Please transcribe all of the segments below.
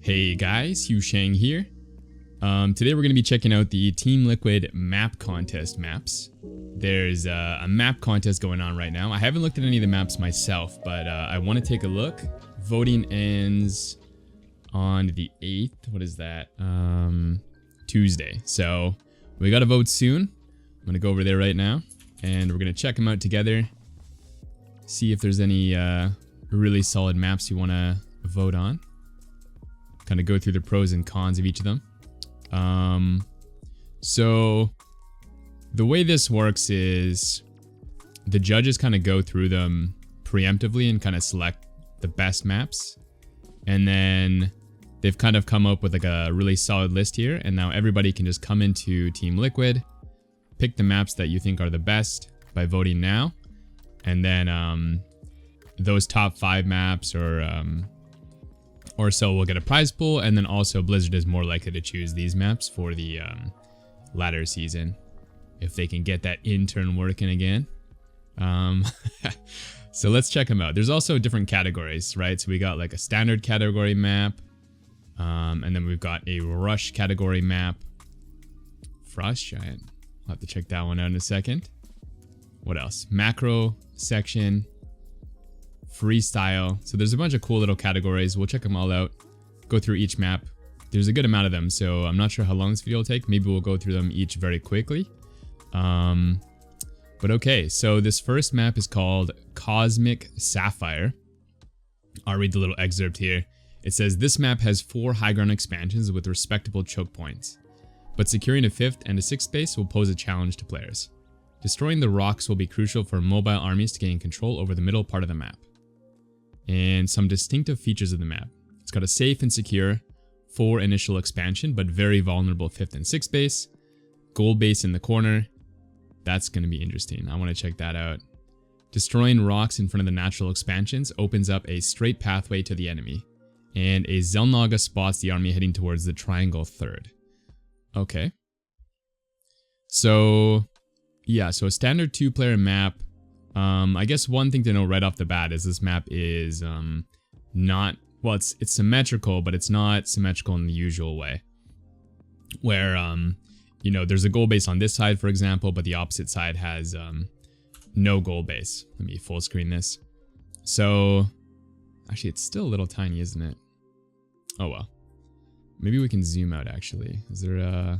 Hey guys, HuShang here. Today we're going to be checking out the Team Liquid Map Contest maps. There's a map contest going on right now. I haven't looked at any of the maps myself, but I want to take a look. Voting ends on the 8th. What is that? Tuesday. So we got to vote soon. I'm going to go over there right now, and we're going to check them out together. See if there's any really solid maps you want to vote on. Kind of go through the pros and cons of each of them. So the way this works is the judges kind of go through them preemptively and kind of select the best maps, and then they've kind of come up with like a really solid list here, and now everybody can just come into Team Liquid, pick the maps that you think are the best by voting now, and then those top 5 maps or so will get a prize pool, and then also Blizzard is more likely to choose these maps for the latter season if they can get that intern working again. So let's check them out. There's also different categories, right? So we got like a standard category map, and then we've got a rush category map. Frost Giant. I'll have to check that one out in a second. What else? Macro section. Freestyle. So there's a bunch of cool little categories. We'll check them all out. Go through each map. There's a good amount of them, so I'm not sure how long this video will take. Maybe we'll go through them each very quickly. But okay, so this first map is called Cosmic Sapphire. I'll read the little excerpt here. It says, this map has 4 high ground expansions with respectable choke points, but securing a 5th and a 6th base will pose a challenge to players. Destroying the rocks will be crucial for mobile armies to gain control over the middle part of the map. And some distinctive features of the map. It's got a safe and secure 4 initial expansion, but very vulnerable 5th and 6th base. Gold base in the corner. That's going to be interesting. I want to check that out. Destroying rocks in front of the natural expansions opens up a straight pathway to the enemy. And a Xel'Naga spots the army heading towards the triangle 3rd. Okay. So, yeah, so a standard 2-player map. I guess one thing to know right off the bat is this map is not, well, it's symmetrical, but it's not symmetrical in the usual way. Where, you know, there's a gold base on this side, for example, but the opposite side has no gold base. Let me full screen this. So, actually, it's still a little tiny, isn't it? Oh, well. Maybe we can zoom out, actually. Is there a...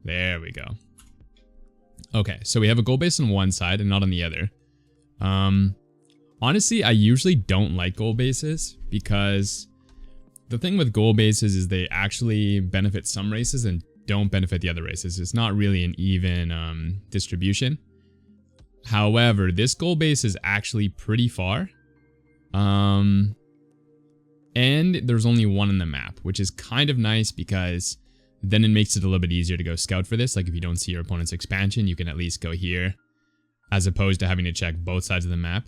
There we go. Okay, so we have a gold base on one side and not on the other. Honestly, I usually don't like gold bases because the thing with gold bases is they actually benefit some races and don't benefit the other races. It's not really an even distribution. However, this gold base is actually pretty far. And there's only one on the map, which is kind of nice because then it makes it a little bit easier to go scout for this. Like if you don't see your opponent's expansion, you can at least go here, as opposed to having to check both sides of the map,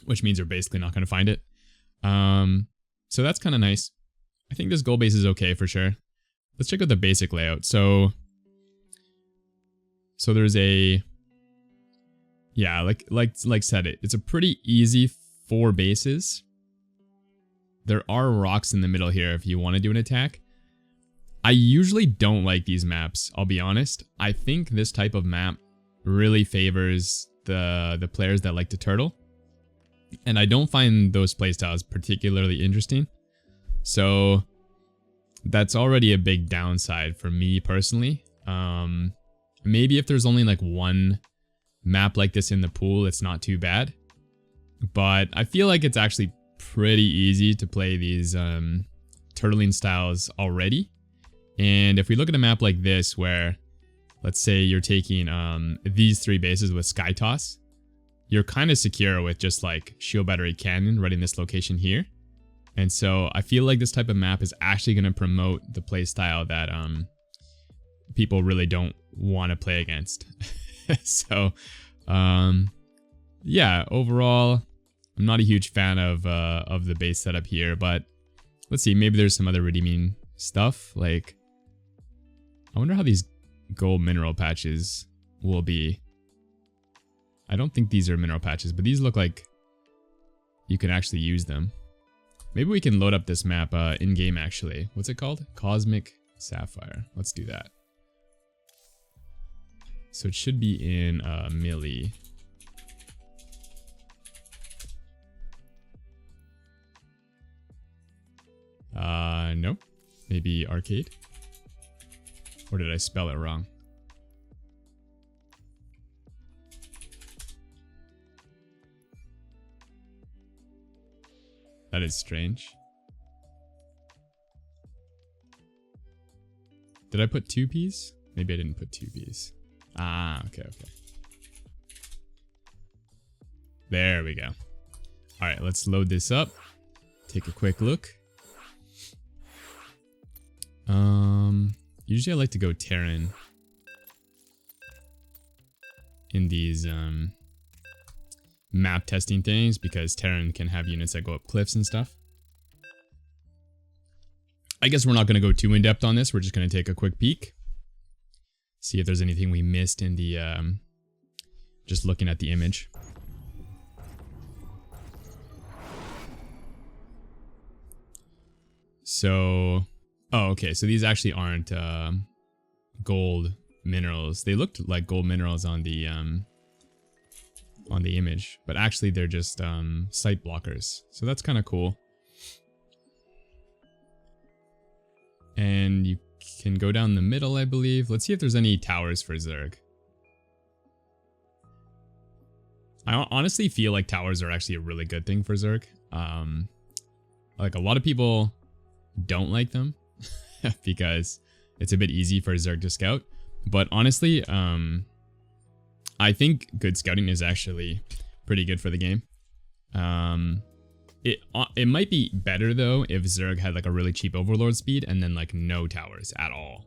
which means you're basically not going to find it. So that's kind of nice. I think this gold base is okay for sure. Let's check out the basic layout. So there's a, yeah, like said, it's a pretty easy 4 bases. There are rocks in the middle here if you want to do an attack. I usually don't like these maps, I'll be honest. I think this type of map really favors the players that like to turtle. And I don't find those playstyles particularly interesting. So that's already a big downside for me personally. Maybe if there's only like one map like this in the pool, it's not too bad. But I feel like it's actually pretty easy to play these turtling styles already. And if we look at a map like this where, let's say you're taking these 3 bases with Sky Toss, you're kind of secure with just like Shield Battery Cannon right in this location here. And so I feel like this type of map is actually going to promote the playstyle that people really don't want to play against. So, yeah, overall, I'm not a huge fan of the base setup here, but let's see, maybe there's some other redeeming stuff. Like, I wonder how these gold mineral patches will be. I don't think these are mineral patches, but these look like you can actually use them. Maybe we can load up this map in-game, actually. What's it called? Cosmic Sapphire. Let's do that. So it should be in Melee. Nope. Maybe Arcade? Or did I spell it wrong? That is strange. Did I put 2 P's? Maybe I didn't put 2 P's. Ah, okay, okay. There we go. Alright, let's load this up. Take a quick look. Usually I like to go Terran in these map testing things because Terran can have units that go up cliffs and stuff. I guess we're not going to go too in depth on this. We're just going to take a quick peek. See if there's anything we missed in the just looking at the image. So, oh, okay. So these actually aren't gold minerals. They looked like gold minerals on the image, but actually they're just sight blockers. So that's kind of cool. And you can go down the middle, I believe. Let's see if there's any towers for Zerg. I honestly feel like towers are actually a really good thing for Zerg. Like a lot of people don't like them because it's a bit easy for Zerg to scout. But honestly, I think good scouting is actually pretty good for the game. It might be better though if Zerg had like a really cheap overlord speed and then like no towers at all,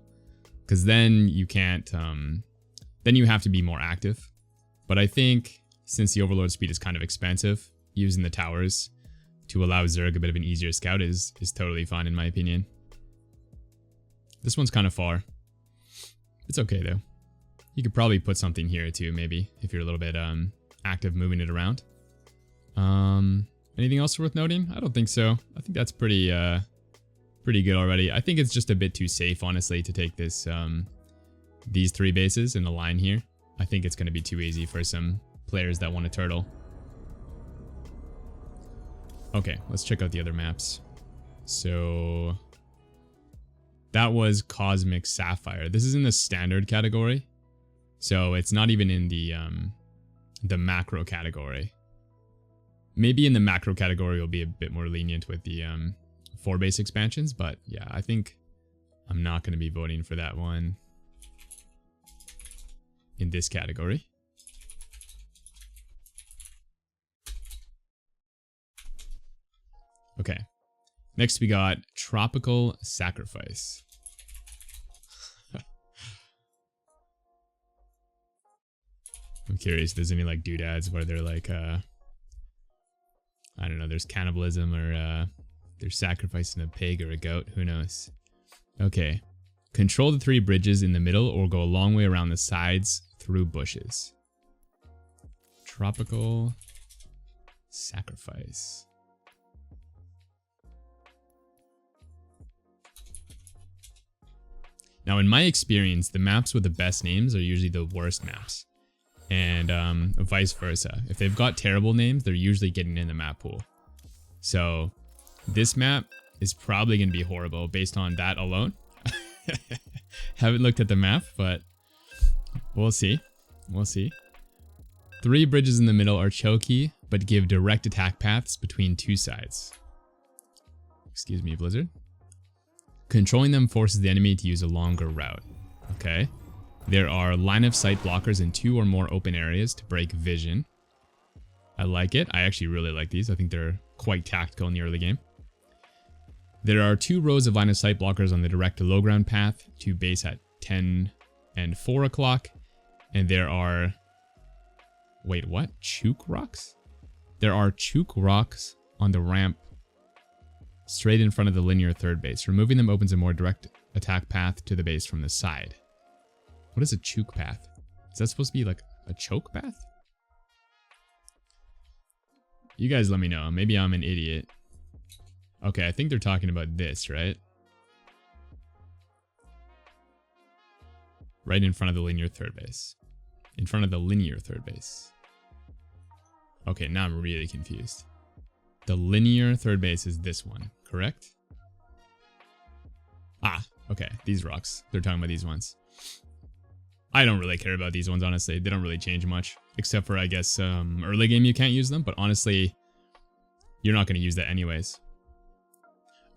because then you can't. Then you have to be more active. But I think since the overlord speed is kind of expensive, using the towers to allow Zerg a bit of an easier scout is totally fine in my opinion. This one's kind of far. It's okay though. You could probably put something here too, maybe, if you're a little bit active moving it around. Anything else worth noting? I don't think so. I think that's pretty good already. I think it's just a bit too safe, honestly, to take this these 3 bases in a line here. I think it's going to be too easy for some players that want to turtle. Okay, let's check out the other maps. So that was Cosmic Sapphire. This is in the standard category. So it's not even in the macro category. Maybe in the macro category we'll be a bit more lenient with the 4 base expansions, but yeah, I think I'm not going to be voting for that one in this category. Okay, next we got Tropical Sacrifice. I'm curious if there's any like doodads where they're like, I don't know, there's cannibalism or they're sacrificing a pig or a goat, who knows. Okay, control the 3 bridges in the middle or go a long way around the sides through bushes. Tropical Sacrifice. Now in my experience, the maps with the best names are usually the worst maps. And vice versa. If they've got terrible names, they're usually getting in the map pool. So this map is probably going to be horrible based on that alone. Haven't looked at the map, but we'll see. We'll see. 3 bridges in the middle are choky, but give direct attack paths between 2 sides. Excuse me, Blizzard. Controlling them forces the enemy to use a longer route. Okay. There are line of sight blockers in 2 or more open areas to break vision. I like it. I actually really like these. I think they're quite tactical in the early game. There are 2 rows of line of sight blockers on the direct to low ground path to base at 10 and 4 o'clock. And there are... Wait, what? Chook rocks? There are chook rocks on the ramp straight in front of the linear 3rd base. Removing them opens a more direct attack path to the base from the side. What is a chook path? Is that supposed to be like a choke path? You guys let me know. Maybe I'm an idiot. Okay, I think they're talking about this, right? Right in front of the linear third base. In front of the linear third base. Okay, now I'm really confused. The linear third base is this one, correct? Ah, okay, these rocks. They're talking about these ones. I don't really care about these ones, honestly. They don't really change much. Except for, I guess, early game you can't use them. But honestly, you're not going to use that anyways.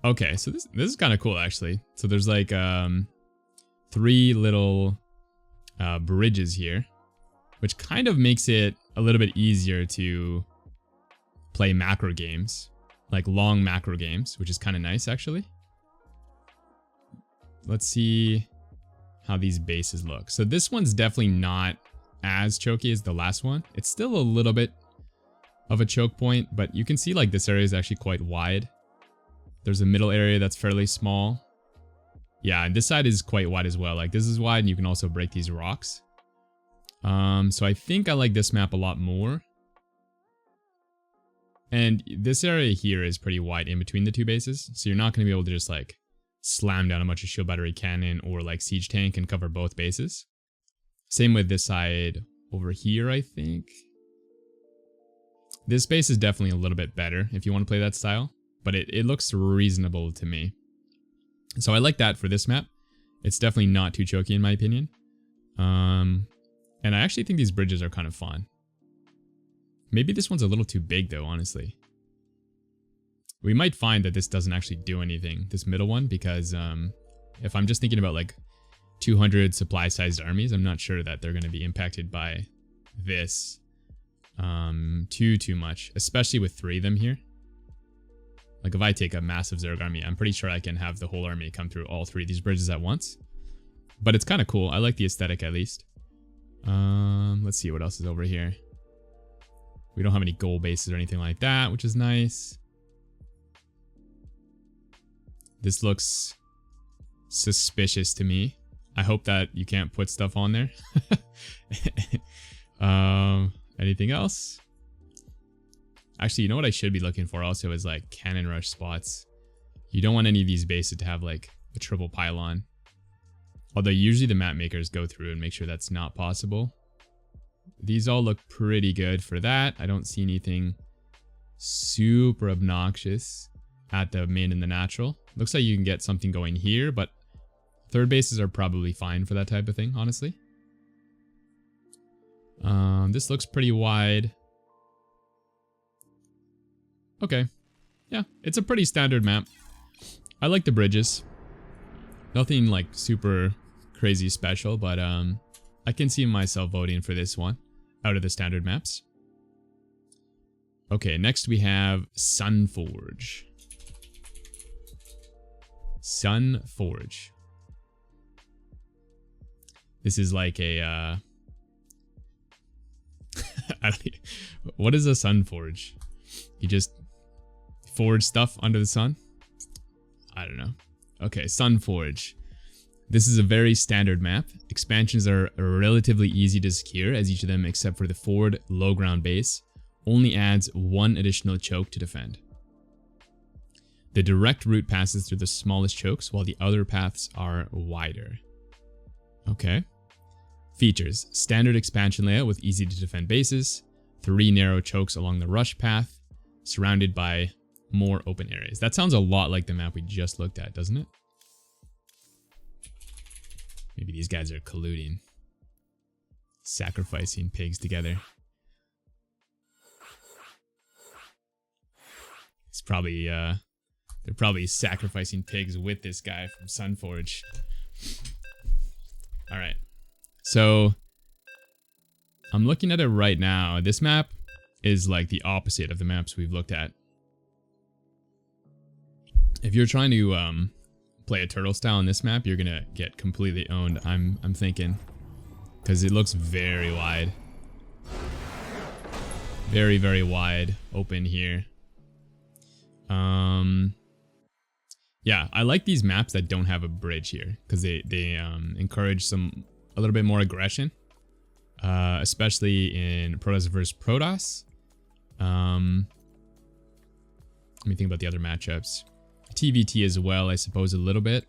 Okay, so this is kind of cool, actually. So there's like 3 little bridges here. Which kind of makes it a little bit easier to play macro games. Like long macro games, which is kind of nice, actually. Let's see how these bases look. So this one's definitely not as choky as the last one. It's still a little bit of a choke point, but you can see like this area is actually quite wide. There's a middle area that's fairly small. Yeah, and this side is quite wide as well. Like this is wide and you can also break these rocks. So I think I like this map a lot more. And this area here is pretty wide in between the 2 bases. So you're not going to be able to just like slam down a bunch of shield battery cannon or like siege tank and cover both bases. Same with this side over here, I think. This base is definitely a little bit better if you want to play that style, but it looks reasonable to me. So I like that for this map. It's definitely not too choky in my opinion. And I actually think these bridges are kind of fun. Maybe this one's a little too big though, honestly. We might find that this doesn't actually do anything, this middle one, because if I'm just thinking about like 200 supply-sized armies, I'm not sure that they're going to be impacted by this too much, especially with 3 of them here. Like if I take a massive Zerg army, I'm pretty sure I can have the whole army come through all 3 of these bridges at once. But it's kind of cool. I like the aesthetic at least. Let's see what else is over here. We don't have any gold bases or anything like that, which is nice. This looks suspicious to me. I hope that you can't put stuff on there. Anything else? Actually, you know what I should be looking for also is like cannon rush spots. You don't want any of these bases to have like a triple pylon. Although usually the map makers go through and make sure that's not possible. These all look pretty good for that. I don't see anything super obnoxious at the main and the natural. Looks like you can get something going here, but third bases are probably fine for that type of thing, honestly. This looks pretty wide. Okay. Yeah, it's a pretty standard map. I like the bridges. Nothing like super crazy special, but I can see myself voting for this one out of the standard maps. Okay, next we have Sunforge. Sunforge. This is like a what is a Sunforge? You just forge stuff under the sun? I don't know. Okay, Sunforge. This is a very standard map. Expansions are relatively easy to secure, as each of them, except for the forward low ground base, only adds 1 additional choke to defend. The direct route passes through the smallest chokes, while the other paths are wider. Okay. Features: standard expansion layout with easy to defend bases, 3 narrow chokes along the rush path, surrounded by more open areas. That sounds a lot like the map we just looked at, doesn't it? Maybe these guys are colluding. Sacrificing pigs together. It's probably, they're probably sacrificing pigs with this guy from Sunforge. Alright. So, I'm looking at it right now. This map is like the opposite of the maps we've looked at. If you're trying to play a turtle style on this map, you're gonna get completely owned, I'm thinking. Because it looks very wide. Very, very wide open here. Yeah, I like these maps that don't have a bridge here, because they encourage a little bit more aggression. Especially in Protoss versus Protoss. Let me think about the other matchups. TVT as well, I suppose, a little bit.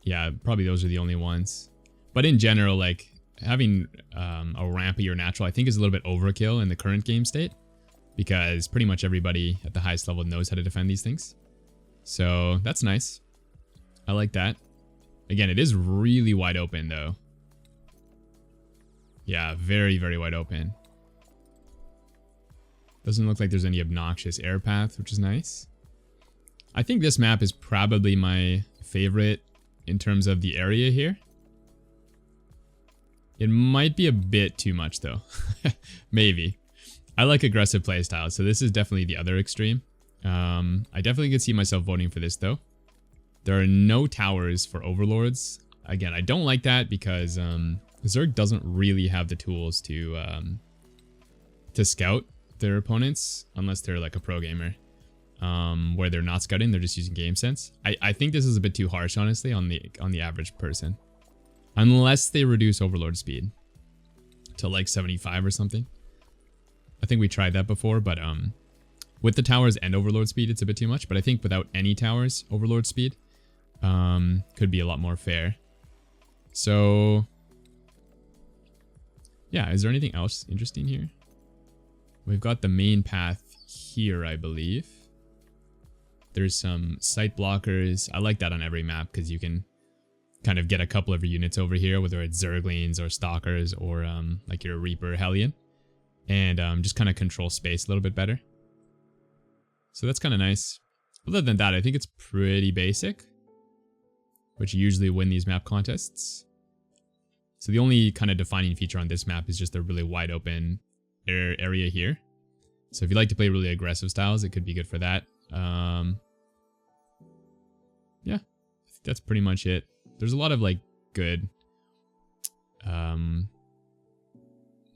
Yeah, probably those are the only ones. But in general, like, having a rampy or natural, I think is a little bit overkill in the current game state. Because pretty much everybody at the highest level knows how to defend these things. So, that's nice. I like that. Again, it is really wide open, though. Yeah, very, very wide open. Doesn't look like there's any obnoxious air path, which is nice. I think this map is probably my favorite in terms of the area here. It might be a bit too much, though. Maybe. I like aggressive playstyle, so this is definitely the other extreme. I definitely could see myself voting for this, though. There are no towers for overlords. Again, I don't like that because Zerg doesn't really have the tools to scout their opponents unless they're like a pro gamer. Where they're not scouting, they're just using game sense. I think this is a bit too harsh, honestly, on the average person. Unless they reduce overlord speed to like 75 or something. I think we tried that before, but with the towers and overlord speed, it's a bit too much. But I think without any towers, overlord speed could be a lot more fair. So yeah, is there anything else interesting here? We've got the main path here, I believe. There's some site blockers. I like that on every map because you can kind of get a couple of your units over here, whether it's Zerglings or Stalkers or like your Reaper Hellion, and just kind of control space a little bit better. So that's kind of nice. Other than that, I think it's pretty basic, which usually win these map contests. So the only kind of defining feature on this map is just the really wide open area here. So if you like to play really aggressive styles, it could be good for that. Yeah, I think that's pretty much it. There's a lot of like good,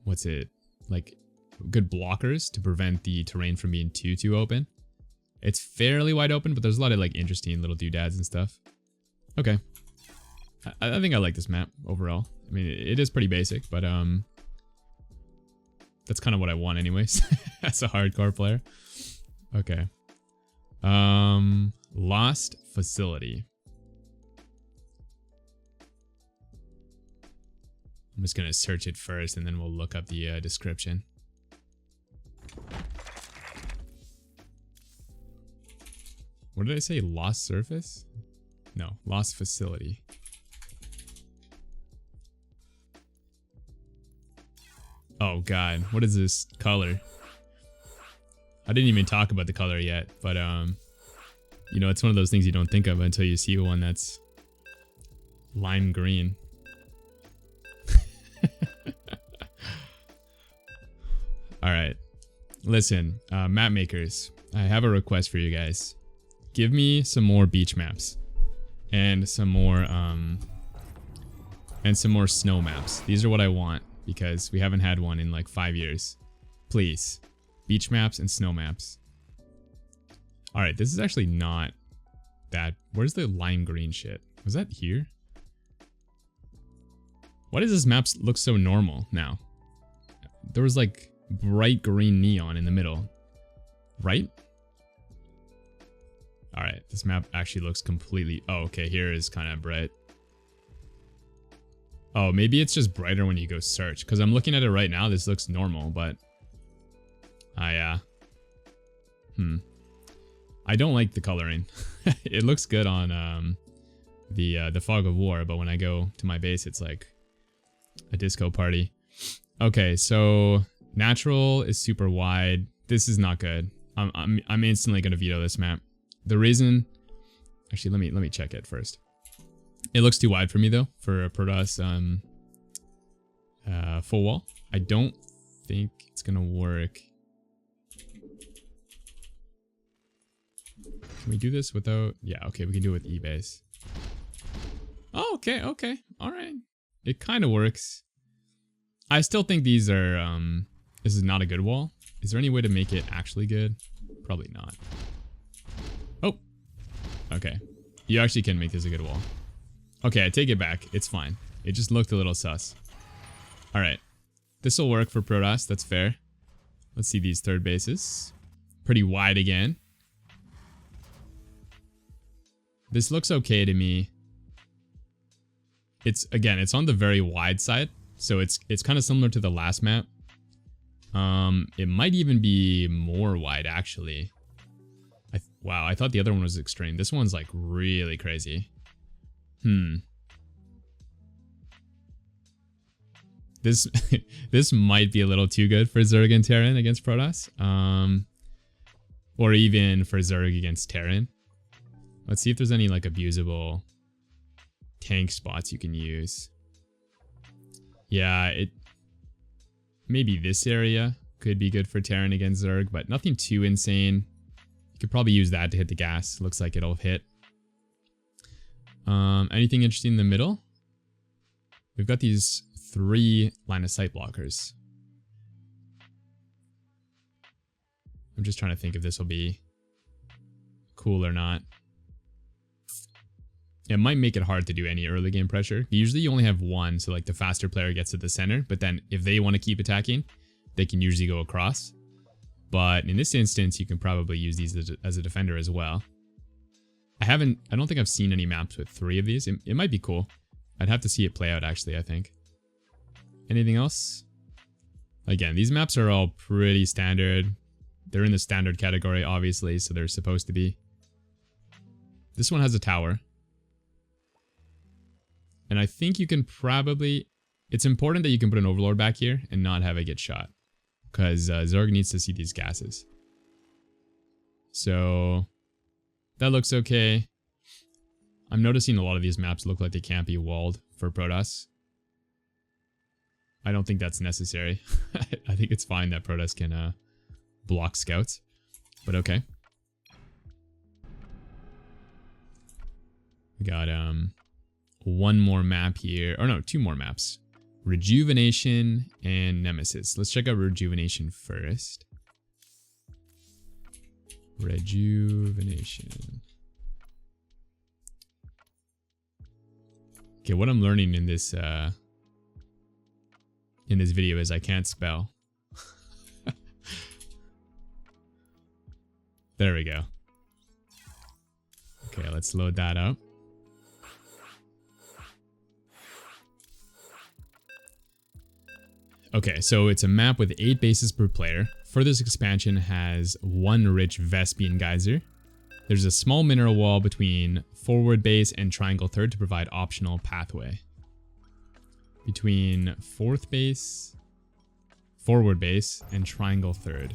what's it, like good blockers to prevent the terrain from being too open. It's fairly wide open, but there's a lot of like interesting little doodads and stuff. Okay, I think I like this map overall. I mean, it is pretty basic, but that's kind of what I want anyways as a hardcore player. Okay. Lost Facility. I'm just gonna search it first and then we'll look up the description. What did I say? Lost Surface? No, Lost Facility. Oh god, what is this color? I didn't even talk about the color yet, but you know, it's one of those things you don't think of until you see one that's lime green. Alright, listen, map makers, I have a request for you guys. Give me some more beach maps and some more snow maps. These are what I want because we haven't had one in like 5 years. Please, beach maps and snow maps. Alright, this is actually not that. Where's the lime green shit? Was that here? Why does this map look so normal now? There was like bright green neon in the middle, right? Alright, this map actually looks completely... Oh, okay, here is kind of bright. Oh, maybe it's just brighter when you go search, because I'm looking at it right now, this looks normal, but... yeah. I don't like the coloring. It looks good on the Fog of War, but when I go to my base, it's like a disco party. Okay, so natural is super wide. This is not good. I'm instantly gonna veto this map. The reason, actually, let me check it first. It looks too wide for me though for a Protoss full wall. I don't think it's gonna work. Can we do this without? Yeah, okay, we can do it with E-base. Oh, okay, all right. It kind of works. I still think these are, this is not a good wall. Is there any way to make it actually good? Probably not. Oh, okay. You actually can make this a good wall. Okay, I take it back. It's fine. It just looked a little sus. All right. This will work for Protoss. That's fair. Let's see these third bases. pretty wide again. This looks okay to me. It's on the very wide side, so it's kind of similar to the last map. It might even be more wide actually. Wow, I thought the other one was extreme. This one's like really crazy. This might be a little too good for Zerg and Terran against Protoss. Or even for Zerg against Terran. Let's see if there's any like abusable tank spots you can use. Yeah, maybe this area could be good for Terran against Zerg, but nothing too insane. You could probably use that to hit the gas. Looks like it'll hit. Anything interesting in the middle? We've got these 3 line of sight blockers. I'm just trying to think if this will be cool or not. It might make it hard to do any early game pressure. Usually you only have one, so like the faster player gets to the center, but then if they want to keep attacking, they can usually go across. But in this instance, you can probably use these as a defender as well. I don't think I've seen any maps with 3 of these. It might be cool. I'd have to see it play out actually, I think. Anything else? Again, these maps are all pretty standard. They're in the standard category, obviously, so they're supposed to be. This one has a tower. And I think you can probably... It's important that you can put an Overlord back here and not have it get shot. Because Zerg needs to see these gases. So... that looks okay. I'm noticing a lot of these maps look like they can't be walled for Protoss. I don't think that's necessary. I think it's fine that Protoss can block scouts. But okay. We got one more map here. Or no, 2 more maps. Rejuvenation and Nemesis. Let's check out Rejuvenation first. Rejuvenation. Okay, what I'm learning in this video is I can't spell. There we go. Okay, let's load that up. Okay, so it's a map with 8 bases per player. Furthest expansion has 1 rich Vespian geyser. There's a small mineral wall between forward base and triangle third to provide optional pathway. Between forward base, and triangle third.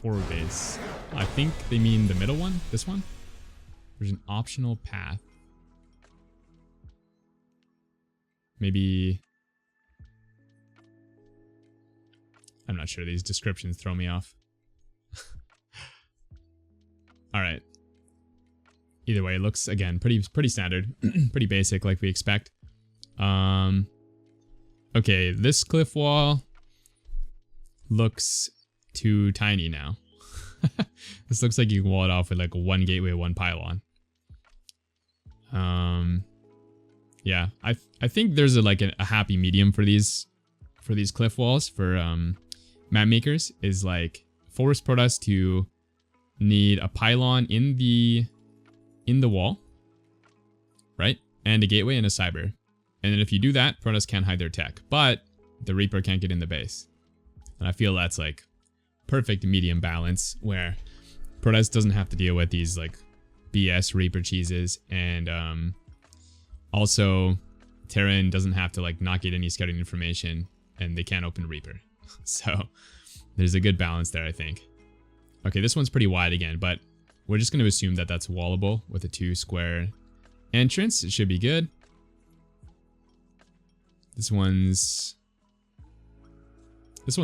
Forward base. I think they mean the middle one, this one. There's an optional path. Maybe... I'm not sure, these descriptions throw me off. Alright. Either way, it looks, again, pretty standard. Pretty basic, like we expect. Okay, this cliff wall looks too tiny now. This looks like you can wall it off with like 1 gateway, 1 pylon. Yeah, I think there's a happy medium for these cliff walls for map makers, is like force Protoss to need a pylon in the wall, right? And a gateway and a cyber. And then if you do that, Protoss can't hide their tech, but the Reaper can't get in the base. And I feel that's like perfect medium balance where Protoss doesn't have to deal with these like BS Reaper cheeses, and also Terran doesn't have to like not get any scouting information, and they can't open Reaper. So there's a good balance there, I think. Okay, this one's pretty wide again, but we're just going to assume that that's wallable with a 2 square entrance. It should be good. This one's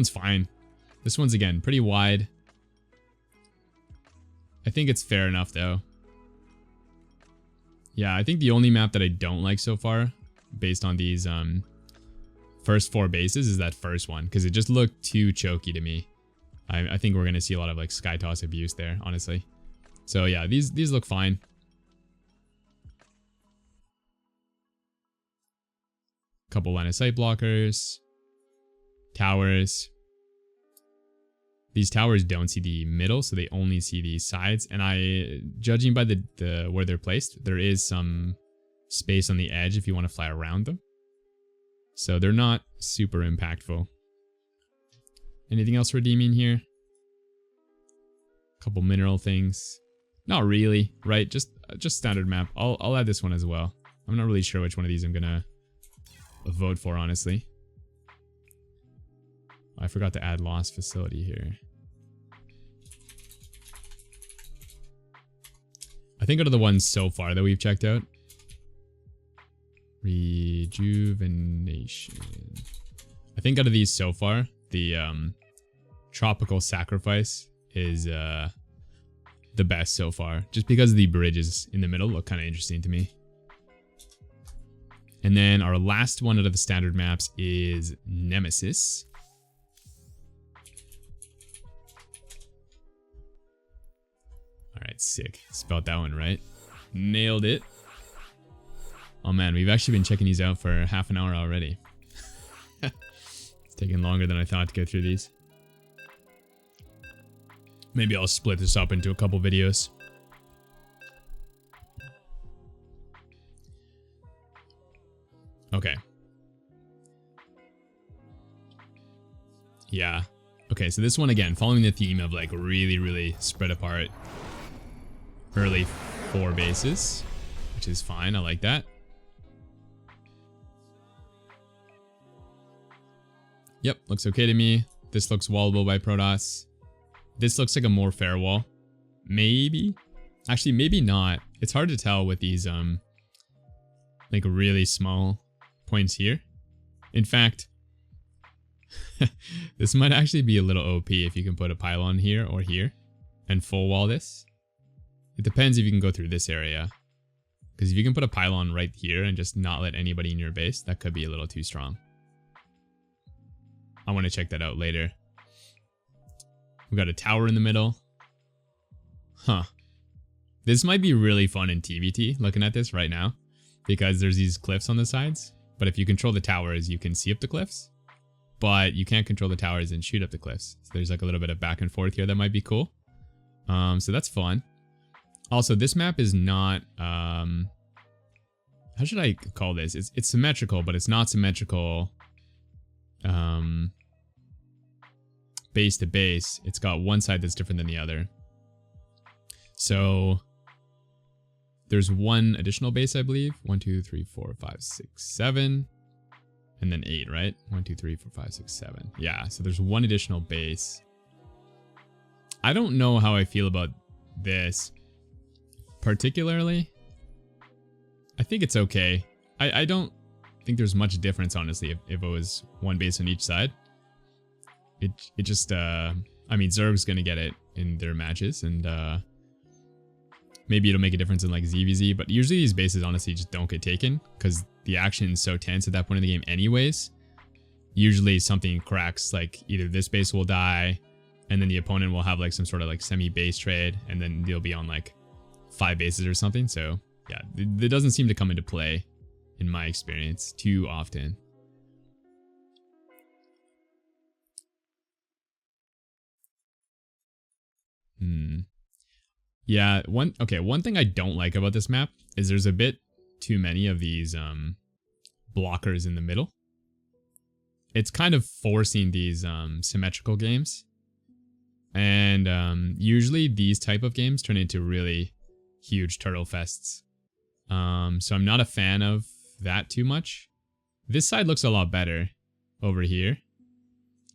fine. This one's, again, pretty wide. I think it's fair enough, though. Yeah, I think the only map that I don't like so far, based on these first 4 bases, is that first one, because it just looked too choky to me. I think we're going to see a lot of like sky toss abuse there, honestly. So yeah, these look fine. Couple line of sight blockers. Towers. These towers don't see the middle, so they only see the sides. And judging by the where they're placed, there is some space on the edge if you want to fly around them. So they're not super impactful. Anything else redeeming here? Couple mineral things. Not really, right? Just standard map. I'll add this one as well. I'm not really sure which one of these I'm gonna vote for, honestly. I forgot to add lost facility here. I think out of the ones so far that we've checked out, Rejuvenation. I think out of these so far, the Tropical Sacrifice is the best so far, just because the bridges in the middle look kind of interesting to me. And then our last one out of the standard maps is Nemesis. Alright, sick. Spelled that one right. Nailed it. Oh man, we've actually been checking these out for half an hour already. It's taking longer than I thought to go through these. Maybe I'll split this up into a couple videos. Okay. Yeah. Okay, so this one again, following the theme of like really spread apart early 4 bases, which is fine. I like that. Yep, looks okay to me. This looks wallable by Protoss. This looks like a more fair wall. Maybe. Actually, maybe not. It's hard to tell with these like really small points here. In fact, this might actually be a little OP if you can put a pylon here or here and full wall this. It depends if you can go through this area. Because if you can put a pylon right here and just not let anybody in your base, that could be a little too strong. I want to check that out later. We got a tower in the middle. Huh. This might be really fun in TVT, looking at this right now. Because there's these cliffs on the sides. But if you control the towers, you can see up the cliffs. But you can't control the towers and shoot up the cliffs. So there's like a little bit of back and forth here that might be cool. So that's fun. Also, this map is not... how should I call this? It's symmetrical, but it's not symmetrical... base to base. It's got one side that's different than the other. So there's one additional base, I believe. 1, 2, 3, 4, 5, 6, 7. And then 8, right? 1, 2, 3, 4, 5, 6, 7. Yeah, so there's one additional base. I don't know how I feel about this particularly. I think it's okay. I don't think there's much difference, honestly, if it was one base on each side. It just, I mean, Zerg's gonna get it in their matches, and maybe it'll make a difference in like ZVZ, but usually these bases honestly just don't get taken because the action is so tense at that point in the game anyways. Usually something cracks, like either this base will die, and then the opponent will have like some sort of like semi-base trade, and then they'll be on like 5 bases or something. So yeah, it doesn't seem to come into play in my experience too often. Yeah, one thing I don't like about this map is there's a bit too many of these blockers in the middle. It's kind of forcing these symmetrical games. And usually these type of games turn into really huge turtle fests. So I'm not a fan of that too much. This side looks a lot better over here.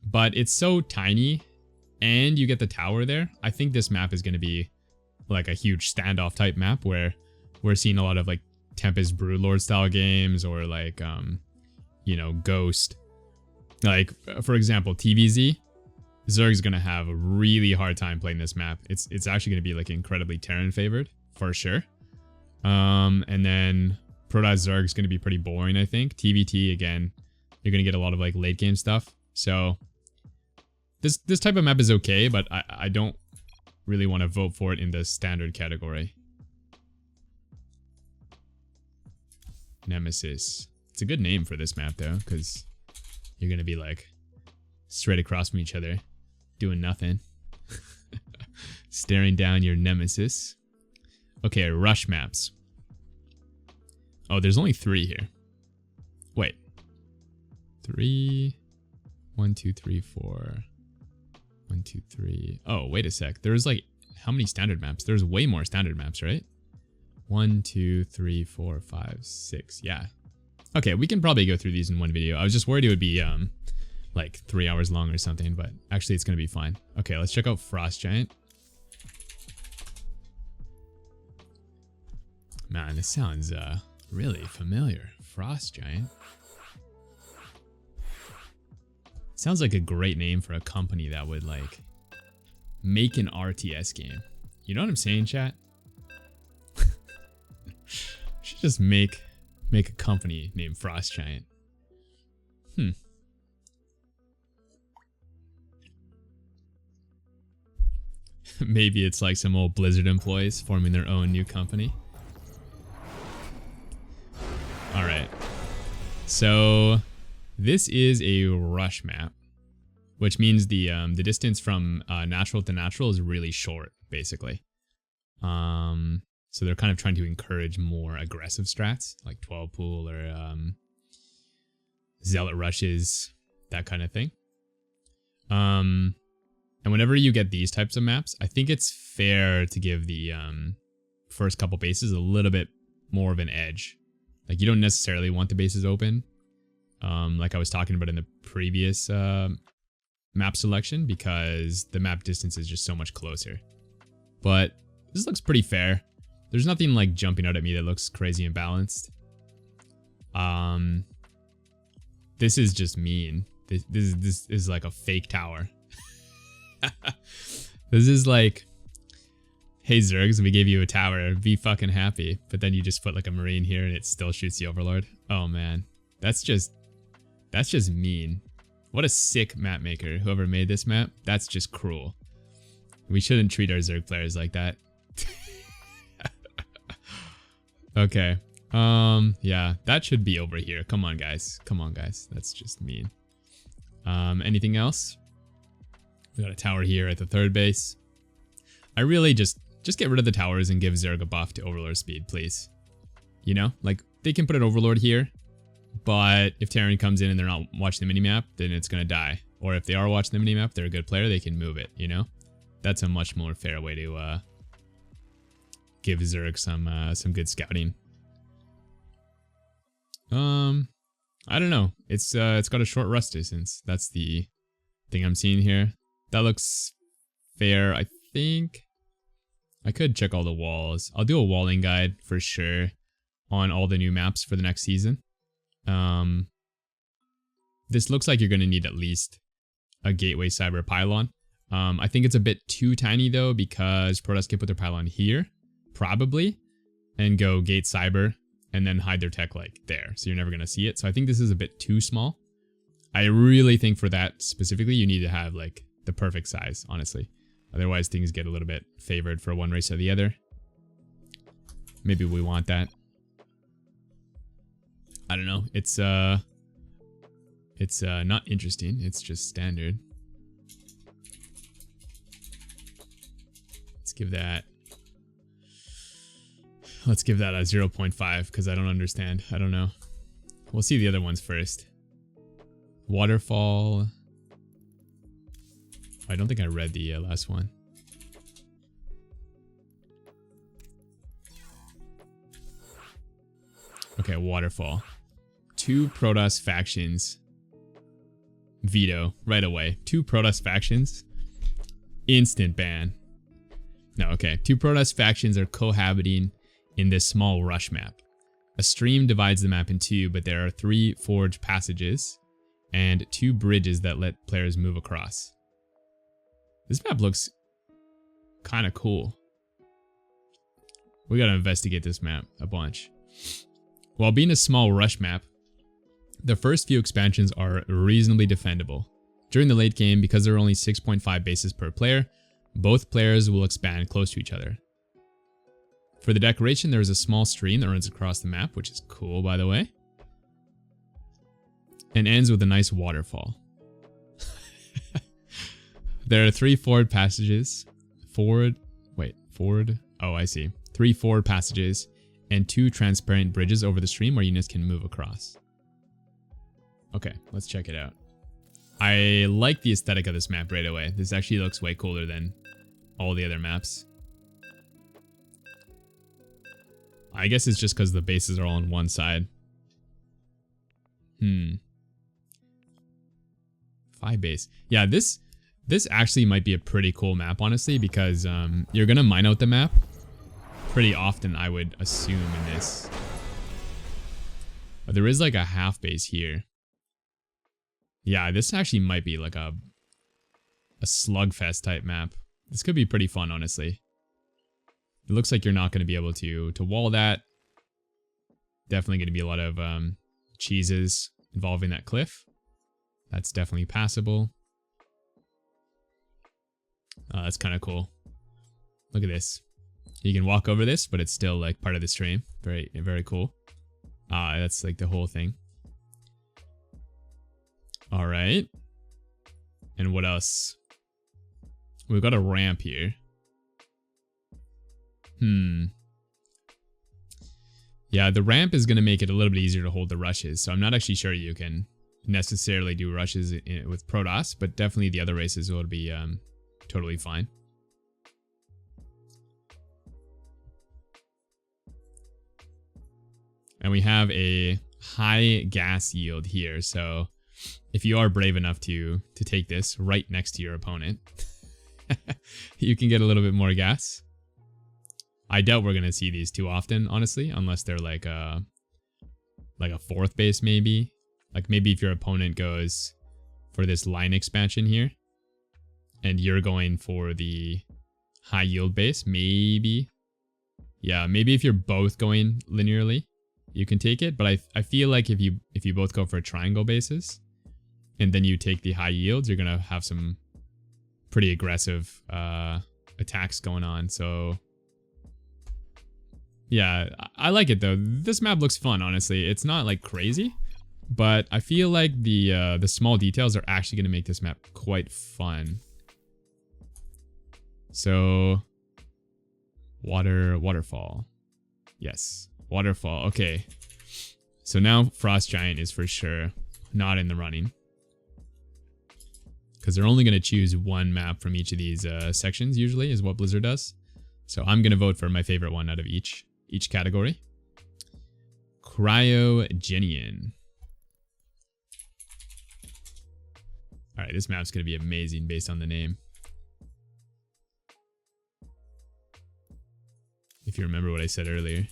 But it's so tiny. And you get the tower there. I think this map is going to be like a huge standoff type map where we're seeing a lot of like Tempest Broodlord style games or like, you know, Ghost. Like, for example, TVZ. Zerg's going to have a really hard time playing this map. It's actually going to be like incredibly Terran favored for sure. And then Protoss Zerg's going to be pretty boring, I think. TVT, again, you're going to get a lot of like late game stuff. So this type of map is okay, but I don't really want to vote for it in the standard category. Nemesis. It's a good name for this map though, because you're going to be like straight across from each other. doing nothing. Staring down your Nemesis. Okay, rush maps. Oh, there's only 3 here. Wait. 3. 1, 2, 3, 4. 1, 2, 3. Oh, wait a sec. There's like, how many standard maps? There's way more standard maps, right? 1, 2, 3, 4, 5, 6. Yeah. Okay, we can probably go through these in one video. I was just worried it would be like 3 hours long or something, but actually it's gonna be fine. Okay, let's check out Frost Giant. Man, this sounds really familiar. Frost Giant. Sounds like a great name for a company that would like make an RTS game. You know what I'm saying, chat? Should just make a company named Frost Giant. Maybe it's like some old Blizzard employees forming their own new company. Alright. So this is a rush map, which means the distance from natural to natural is really short, basically. So they're kind of trying to encourage more aggressive strats, like 12 pool or zealot rushes, that kind of thing. And whenever you get these types of maps, I think it's fair to give the first couple bases a little bit more of an edge. Like you don't necessarily want the bases open, like I was talking about in the previous map selection, because the map distance is just so much closer. But this looks pretty fair. There's nothing like jumping out at me that looks crazy imbalanced. This is just mean. This is like a fake tower. This is like, hey Zergs, we gave you a tower, be fucking happy. But then you just put like a marine here and it still shoots the overlord. Oh man, that's just mean. What a sick map maker, whoever made this map. That's just cruel. We shouldn't treat our Zerg players like that. Okay. Yeah, that should be over here. Come on guys, that's just mean. Anything else? We got a tower here at the 3rd base. I really just get rid of the towers and give Zerg a buff to overlord speed, please. You know, like they can put an overlord here, but if Terran comes in and they're not watching the minimap, then it's gonna die. Or if they are watching the minimap, they're a good player, they can move it, you know? That's a much more fair way to give Zerg some good scouting. I don't know. It's got a short rust distance. That's the thing I'm seeing here. That looks fair, I think. I could check all the walls. I'll do a walling guide for sure on all the new maps for the next season. This looks like you're going to need at least a gateway cyber pylon. I think it's a bit too tiny though, because Protoss can put their pylon here, probably, and go gate cyber and then hide their tech like there. So you're never going to see it. So I think this is a bit too small. I really think for that specifically, you need to have like the perfect size, honestly. Otherwise, things get a little bit favored for one race or the other. Maybe we want that. I don't know. It's not interesting. It's just standard. Let's give that a 0.5 because I don't understand. I don't know. We'll see the other ones first. Waterfall. I don't think I read the last one. Okay, Waterfall. 2 Protoss factions. Veto right away. 2 Protoss factions. Instant ban. No, okay. 2 Protoss factions are cohabiting in this small rush map. A stream divides the map in 2, but there are 3 forge passages and 2 bridges that let players move across. This map looks kind of cool. We gotta investigate this map a bunch. While being a small rush map, the first few expansions are reasonably defendable. During the late game, because there are only 6.5 bases per player, both players will expand close to each other. For the decoration, there is a small stream that runs across the map, which is cool, by the way, and ends with a nice waterfall. There are 3 forward passages. Forward. Oh, I see. 3 forward passages and 2 transparent bridges over the stream where units can move across. Okay, let's check it out. I like the aesthetic of this map right away. This actually looks way cooler than all the other maps. I guess it's just because the bases are all on one side. 5 base. Yeah, this actually might be a pretty cool map, honestly, because you're gonna mine out the map pretty often, I would assume, in this. But there is like a half base here. Yeah, this actually might be like a slugfest type map. This could be pretty fun, honestly. It looks like you're not going to be able to wall that. Definitely going to be a lot of cheeses involving that cliff. That's definitely passable. That's kind of cool. Look at this. You can walk over this, but it's still like part of the stream. Very, very cool. That's like the whole thing. All right. And what else? We've got a ramp here. Yeah, the ramp is going to make it a little bit easier to hold the rushes. So I'm not actually sure you can necessarily do rushes with Protoss, but definitely the other races will be totally fine. And we have a high gas yield here, so if you are brave enough to take this right next to your opponent, you can get a little bit more gas. I doubt we're gonna see these too often, honestly, unless they're like a 4th base maybe. Like maybe if your opponent goes for this line expansion here, and you're going for the high yield base, maybe. Yeah, maybe if you're both going linearly, you can take it. But I feel like if you both go for triangle bases, and then you take the high yields, you're gonna have some pretty aggressive attacks going on. So yeah, I like it though. This map looks fun, honestly. It's not like crazy, but I feel like the small details are actually gonna make this map quite fun. So waterfall. Yes, waterfall. Okay. So now Frost Giant is for sure not in the running, because they're only going to choose one map from each of these sections, usually, is what Blizzard does. So I'm going to vote for my favorite one out of each category. Cryogenian. Alright, this map's going to be amazing based on the name. If you remember what I said earlier.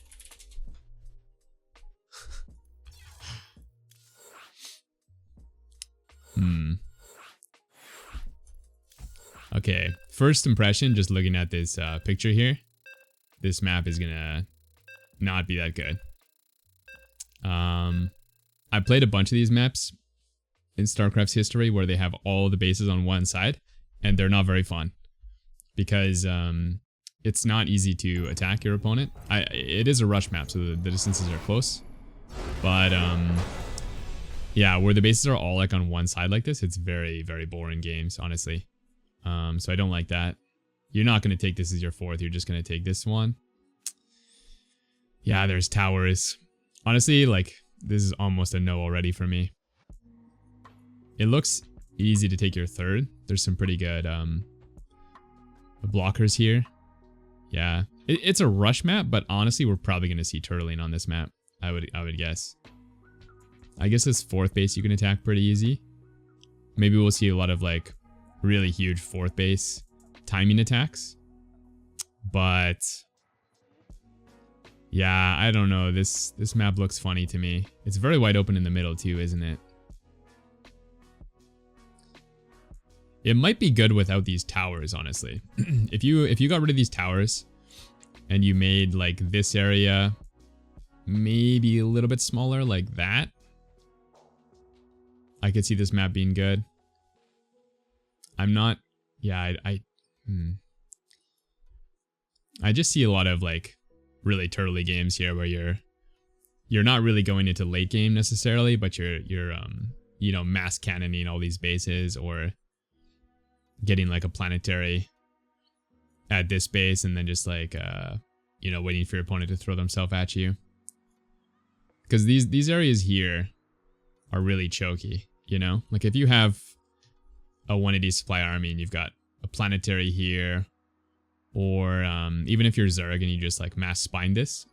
Okay, first impression, just looking at this picture here, this map is gonna not be that good. I played a bunch of these maps in Starcraft's history where they have all the bases on one side, and they're not very fun because it's not easy to attack your opponent. It is a rush map, so the distances are close, but yeah, where the bases are all like on one side like this, it's very, very boring games, honestly. So I don't like that. You're not going to take this as your 4th. You're just going to take this one. Yeah, there's towers. Honestly, like, this is almost a no already for me. It looks easy to take your 3rd. There's some pretty good blockers here. Yeah, it's a rush map, but honestly, we're probably going to see turtling on this map. I would guess. I guess this 4th base you can attack pretty easy. Maybe we'll see a lot of like really huge 4th base timing attacks, but yeah, I don't know. This map looks funny to me. It's very wide open in the middle too, isn't it? It might be good without these towers, honestly. If you got rid of these towers and you made like this area maybe a little bit smaller like that, I could see this map being good. I'm not, yeah, I just see a lot of like really turtly games here where you're not really going into late game necessarily, but you're you know, mass cannoning all these bases, or getting like a planetary at this base and then just like, you know, waiting for your opponent to throw themselves at you. Because these areas here are really choky, you know? Like if you have a 180 supply army and you've got a planetary here, or even if you're Zerg and you just like mass spine this,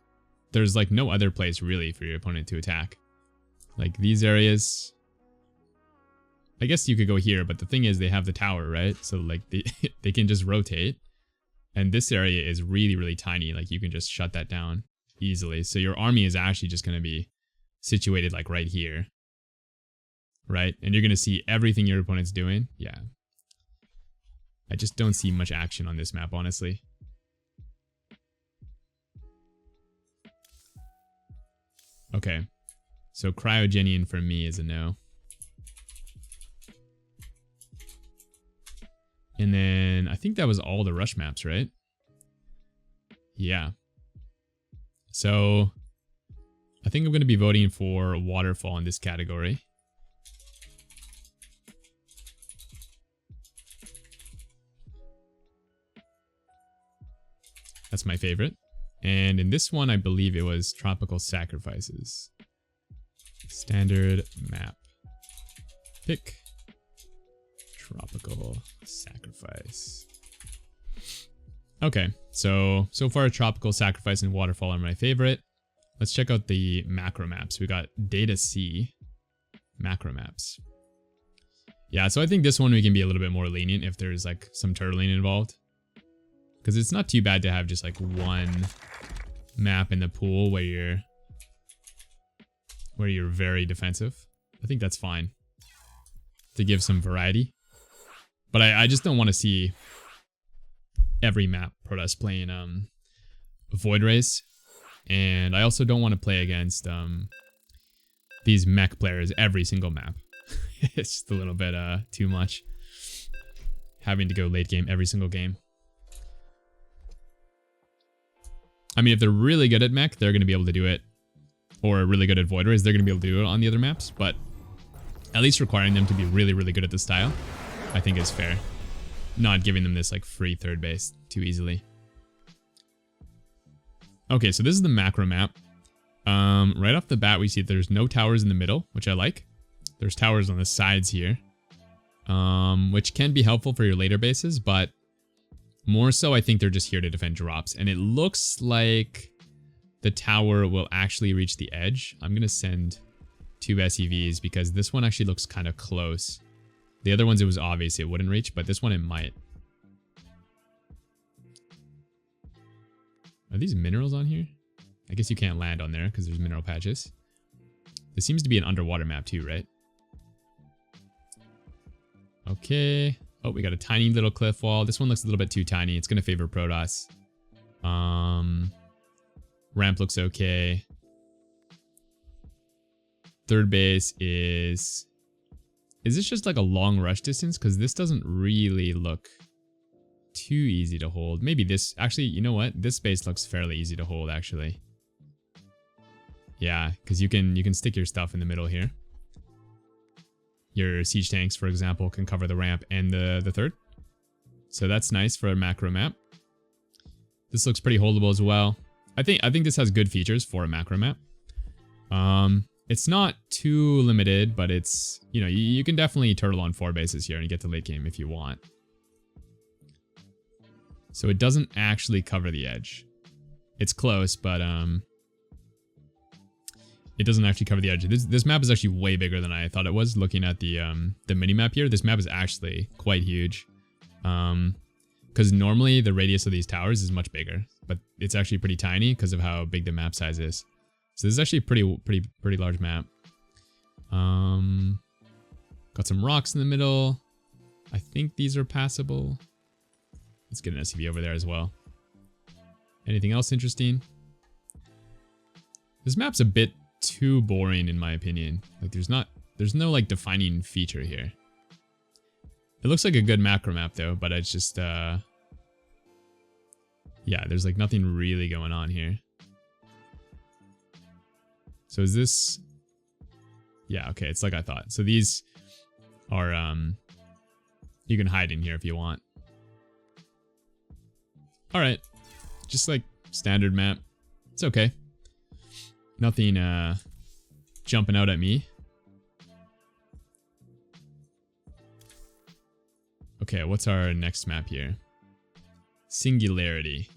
there's like no other place really for your opponent to attack. Like these areas, I guess you could go here, but the thing is they have the tower, right? So like they can just rotate. And this area is really, really tiny. Like you can just shut that down easily. So your army is actually just going to be situated like right here. Right? And you're going to see everything your opponent's doing. Yeah. I just don't see much action on this map, honestly. Okay. So Cryogenian for me is a no. And then I think that was all the rush maps, right? Yeah. So I think I'm going to be voting for Waterfall in this category. That's my favorite. And in this one, I believe it was Tropical Sacrifices. Standard map. Pick Tropical Sacrifice. Okay, so far Tropical Sacrifice and Waterfall are my favorite. Let's check out the macro maps. We got Data C macro maps. Yeah, so I think this one we can be a little bit more lenient if there's like some turtling involved. Because it's not too bad to have just like one map in the pool where you're very defensive. I think that's fine to give some variety. But I just don't want to see every map Protoss playing Void Race. And I also don't want to play against these mech players every single map. It's just a little bit too much. Having to go late game every single game. I mean, if they're really good at mech, they're going to be able to do it. Or really good at Void Race, they're going to be able to do it on the other maps. But at least requiring them to be really, really good at the style, I think is fair. Not giving them this like free third base too easily. Okay, so this is the macro map. Right off the bat, we see there's no towers in the middle, which I like. There's towers on the sides here, which can be helpful for your later bases, but more so I think they're just here to defend drops. And it looks like the tower will actually reach the edge. I'm going to send 2 SEVs because this one actually looks kind of close. The other ones, it was obvious it wouldn't reach, but this one it might. Are these minerals on here? I guess you can't land on there because there's mineral patches. This seems to be an underwater map too, right? Okay. Oh, we got a tiny little cliff wall. This one looks a little bit too tiny. It's going to favor Protoss. Ramp looks okay. Third base is... Is this just like a long rush distance? Because this doesn't really look too easy to hold. Maybe this... Actually, you know what? This base looks fairly easy to hold, actually. Yeah, because you can stick your stuff in the middle here. Your siege tanks, for example, can cover the ramp and the third. So that's nice for a macro map. This looks pretty holdable as well. I think this has good features for a macro map. It's not too limited, but it's, you know, you can definitely turtle on 4 bases here and get to late game if you want. So it doesn't actually cover the edge. It's close, but it doesn't actually cover the edge. This map is actually way bigger than I thought it was. Looking at the mini map here, this map is actually quite huge. Because normally the radius of these towers is much bigger, but it's actually pretty tiny because of how big the map size is. So this is actually a pretty large map. Got some rocks in the middle. I think these are passable. Let's get an SCV over there as well. Anything else interesting? This map's a bit too boring in my opinion. Like there's no like defining feature here. It looks like a good macro map though, but it's just yeah, there's like nothing really going on here. So is this... Yeah, okay, it's like I thought. So these are You can hide in here if you want. Alright. Just like standard map. It's okay. Nothing jumping out at me. Okay, what's our next map here? Singularity.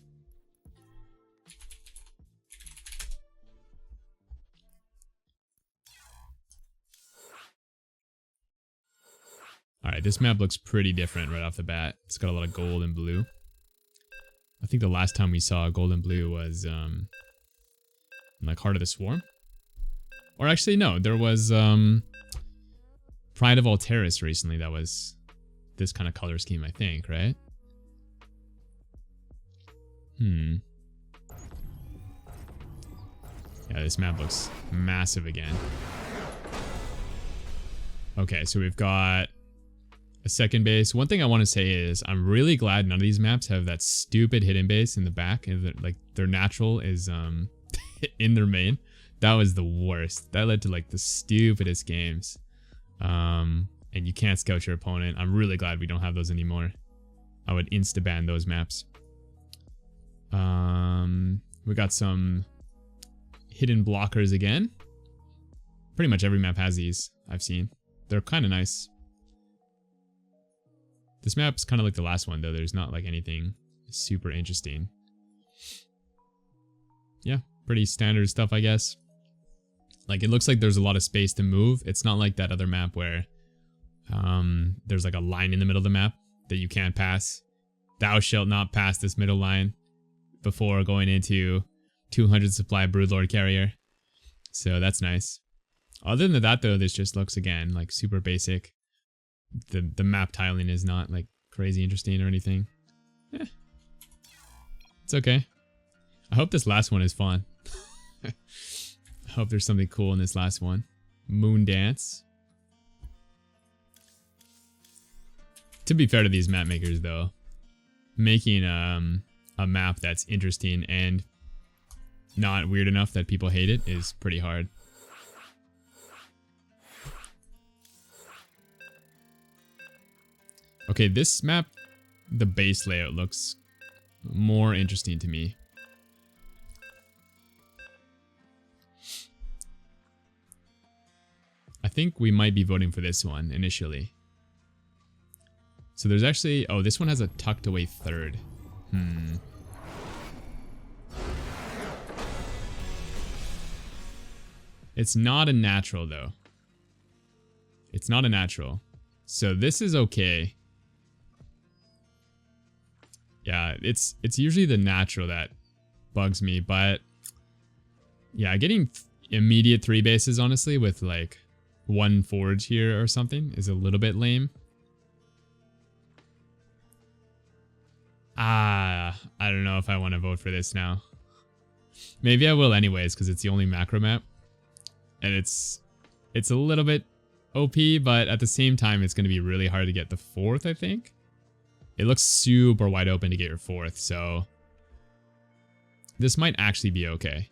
Alright, this map looks pretty different right off the bat. It's got a lot of gold and blue. I think the last time we saw gold and blue was in like Heart of the Swarm. Or actually no, there was Pride of Alteris recently that was this kind of color scheme, I think, right? Yeah, this map looks massive again. Okay, so we've got a second base. One thing I want to say is I'm really glad none of these maps have that stupid hidden base in the back. And like their natural is in their main. That was the worst. That led to like the stupidest games. And you can't scout your opponent. I'm really glad we don't have those anymore. I would insta-ban those maps. We got some hidden blockers again. Pretty much every map has these, I've seen. They're kind of nice. This map's kind of like the last one, though. There's not like anything super interesting. Yeah, pretty standard stuff, I guess. Like, it looks like there's a lot of space to move. It's not like that other map where there's like a line in the middle of the map that you can't pass. Thou shalt not pass this middle line before going into 200 supply Broodlord carrier. So that's nice. Other than that, though, this just looks, again, like super basic. The map tiling is not like crazy interesting or anything. It's okay. I hope this last one is fun. I hope there's something cool in this last one. Moon Dance. To be fair to these map makers, though, making a map that's interesting and not weird enough that people hate it is pretty hard. Okay, this map, the base layout looks more interesting to me. I think we might be voting for this one initially. So there's actually... Oh, this one has a tucked away third. It's not a natural, though. It's not a natural. So this is okay. Yeah, it's usually the natural that bugs me, but yeah, getting immediate 3 bases, honestly, with like 1 forge here or something is a little bit lame. I don't know if I want to vote for this now. Maybe I will anyways, because it's the only macro map. And it's a little bit OP, but at the same time, it's going to be really hard to get the 4th, I think. It looks super wide open to get your 4th, so this might actually be okay.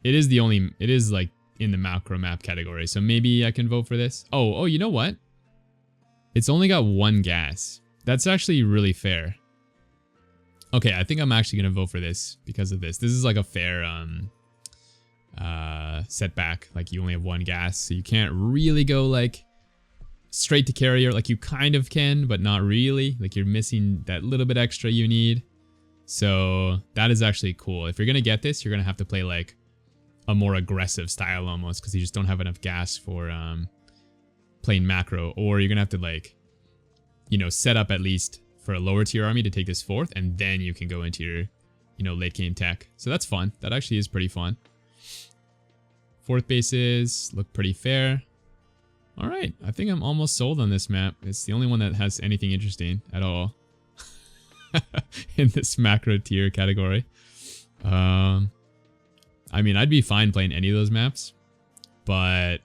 It is like in the macro map category, so maybe I can vote for this. Oh, you know what? It's only got 1 gas. That's actually really fair. Okay, I think I'm actually gonna vote for this because of this. This is like a fair setback. Like, you only have 1 gas, so you can't really go like straight to carrier. Like, you kind of can, but not really. Like, you're missing that little bit extra you need. So that is actually cool. If you're gonna get this, you're gonna have to play like a more aggressive style almost, because you just don't have enough gas for playing macro, or you're gonna have to, like, you know, set up at least for a lower tier army to take this 4th, and then you can go into your, you know, late game tech. So that's fun. That actually is pretty fun. 4th bases look pretty fair. All right, I think I'm almost sold on this map. It's the only one that has anything interesting at all in this macro tier category. I mean, I'd be fine playing any of those maps, but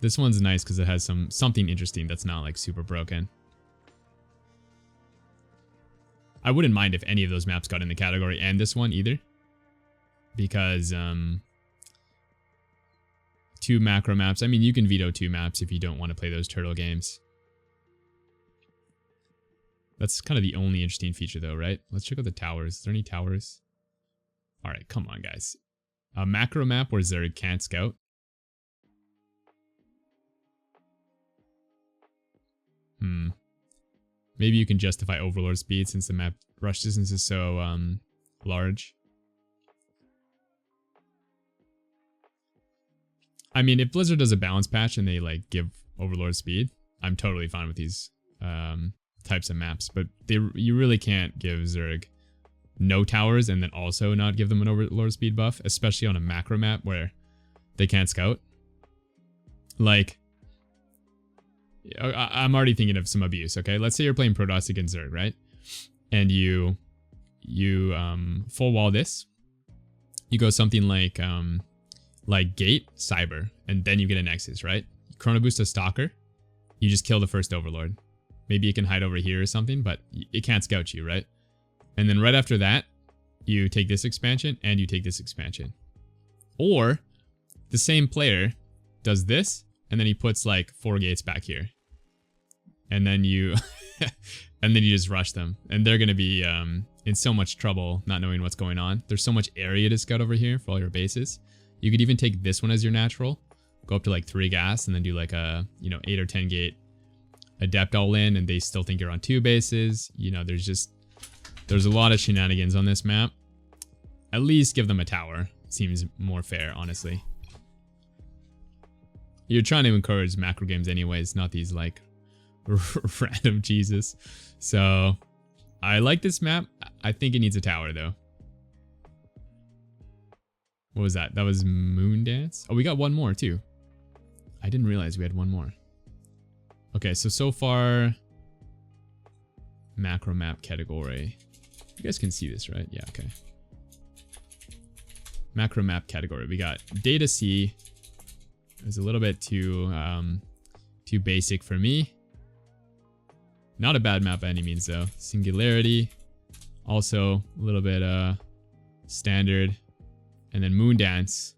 this one's nice because it has something interesting that's not like super broken. I wouldn't mind if any of those maps got in the category and this one either, because 2 macro maps. I mean, you can veto 2 maps if you don't want to play those turtle games. That's kind of the only interesting feature though, right? Let's check out the towers. Is there any towers? Alright, come on guys. A macro map where Zerg can't scout. Maybe you can justify Overlord speed since the map rush distance is so large. I mean, if Blizzard does a balance patch and they like give Overlord speed, I'm totally fine with these types of maps. But you really can't give Zerg no towers and then also not give them an Overlord speed buff, especially on a macro map where they can't scout. Like, I'm already thinking of some abuse, okay? Let's say you're playing Protoss against Zerg, right? And you full wall this. You go something like Gate, Cyber, and then you get a Nexus, right? Chrono Boost a Stalker. You just kill the first Overlord. Maybe it can hide over here or something, but it can't scout you, right? And then right after that, you take this expansion and you take this expansion. Or the same player does this, and then he puts like 4 gates back here. And then you and then you just rush them. And they're gonna be in so much trouble not knowing what's going on. There's so much area to scout over here for all your bases. You could even take this one as your natural, go up to like 3 gas, and then do like a 8 or 10 gate adept all in, and they still think you're on 2 bases. There's a lot of shenanigans on this map. At least give them a tower. Seems more fair, honestly. You're trying to encourage macro games anyways, not these like random cheeses. So I like this map. I think it needs a tower though. What was that? That was Moon Dance? Oh, we got one more too. I didn't realize we had one more. Okay, so far macro map category. You guys can see this, right? Yeah, okay. Macro map category. We got Data C. It's a little bit too basic for me. Not a bad map by any means though. Singularity. Also a little bit standard. And then Moon Dance.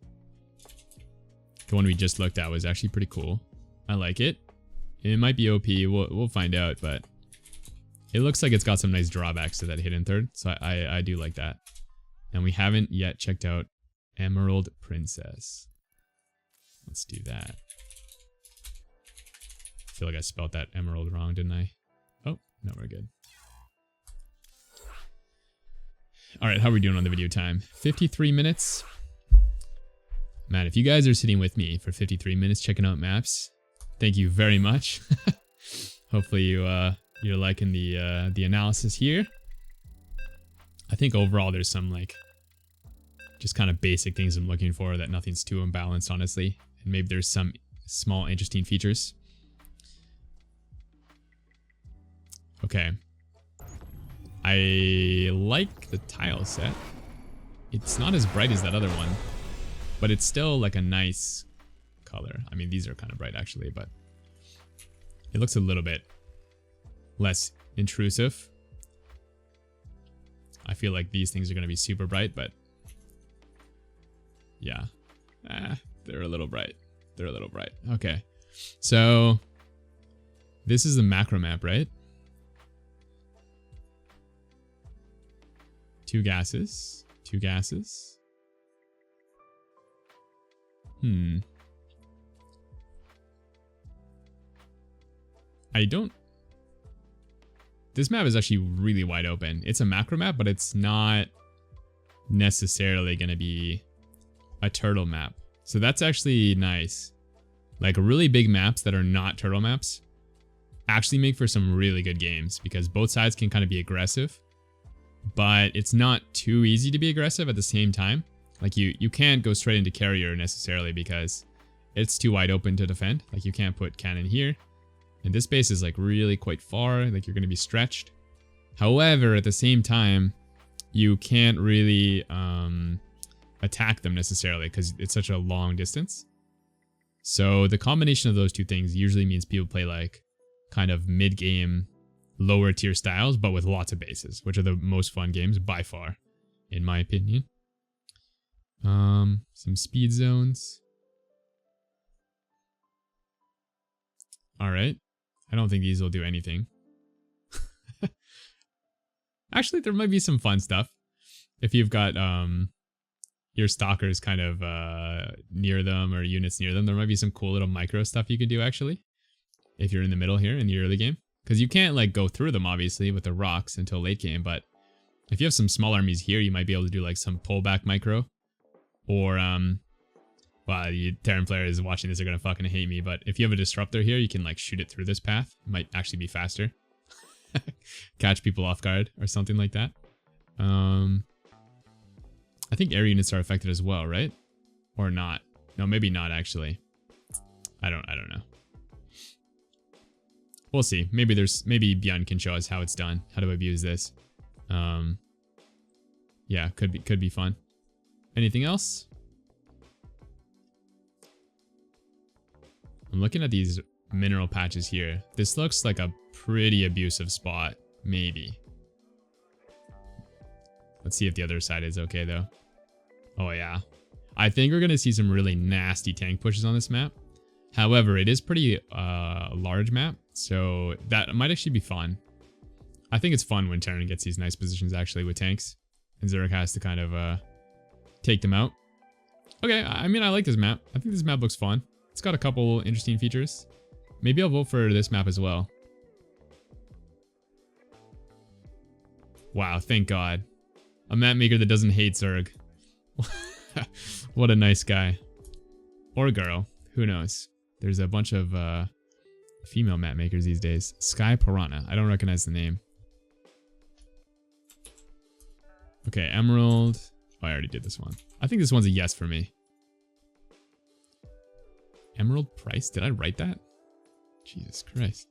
The one we just looked at was actually pretty cool. I like it. It might be OP. We'll find out, but it looks like it's got some nice drawbacks to that hidden third. So I do like that. And we haven't yet checked out Emerald Princess. Let's do that. I feel like I spelled that emerald wrong, didn't I? Oh, no, we're good. Alright, how are we doing on the video time? 53 minutes. Man, if you guys are sitting with me for 53 minutes checking out maps, thank you very much. Hopefully you're liking the analysis here. I think overall there's some like just kind of basic things I'm looking for, that nothing's too imbalanced, honestly. And maybe there's some small interesting features. Okay. I like the tile set. It's not as bright as that other one, but it's still like a nice color. I mean, these are kind of bright actually, but it looks a little bit less intrusive. I feel like these things are going to be super bright, but yeah, they're a little bright. They're a little bright. Okay, so this is the macro map, right? 2 gases. 2 gases. This map is actually really wide open. It's a macro map, but it's not necessarily going to be a turtle map. So that's actually nice. Like really big maps that are not turtle maps actually make for some really good games because both sides can kind of be aggressive, but it's not too easy to be aggressive at the same time. Like you can't go straight into carrier necessarily because it's too wide open to defend. Like you can't put cannon here. And this base is like really quite far, like you're going to be stretched. However, at the same time, you can't really attack them necessarily because it's such a long distance. So the combination of those two things usually means people play like kind of mid-game, lower tier styles, but with lots of bases, which are the most fun games by far, in my opinion. Some speed zones. Alright. I don't think these will do anything. Actually, there might be some fun stuff. If you've got your stalkers kind of near them or units near them, there might be some cool little micro stuff you could do actually. If you're in the middle here in the early game. Because you can't like go through them obviously with the rocks until late game, but if you have some small armies here, you might be able to do like some pullback micro. Or well, you Terran players watching this are gonna fucking hate me, but if you have a disruptor here, you can like shoot it through this path. It might actually be faster. Catch people off guard or something like that. I think air units are affected as well, right? Or not? No, maybe not actually. I don't know. We'll see. Maybe Bjorn can show us how it's done, how to abuse this. Yeah, could be fun. Anything else? I'm looking at these mineral patches here. This looks like a pretty abusive spot, maybe. Let's see if the other side is okay though. Oh yeah. I think we're gonna see some really nasty tank pushes on this map. However, it is pretty large map, so that might actually be fun. I think it's fun when Terran gets these nice positions actually with tanks, and Zurich has to kind of take them out. Okay, I mean I like this map. I think this map looks fun. It's got a couple interesting features. Maybe I'll vote for this map as well. Wow, thank God. A map maker that doesn't hate Zerg. What a nice guy. Or girl. Who knows? There's a bunch of female map makers these days. Sky Piranha. I don't recognize the name. Okay, Emerald. Oh, I already did this one. I think this one's a yes for me. Emerald Price? Did I write that? Jesus Christ.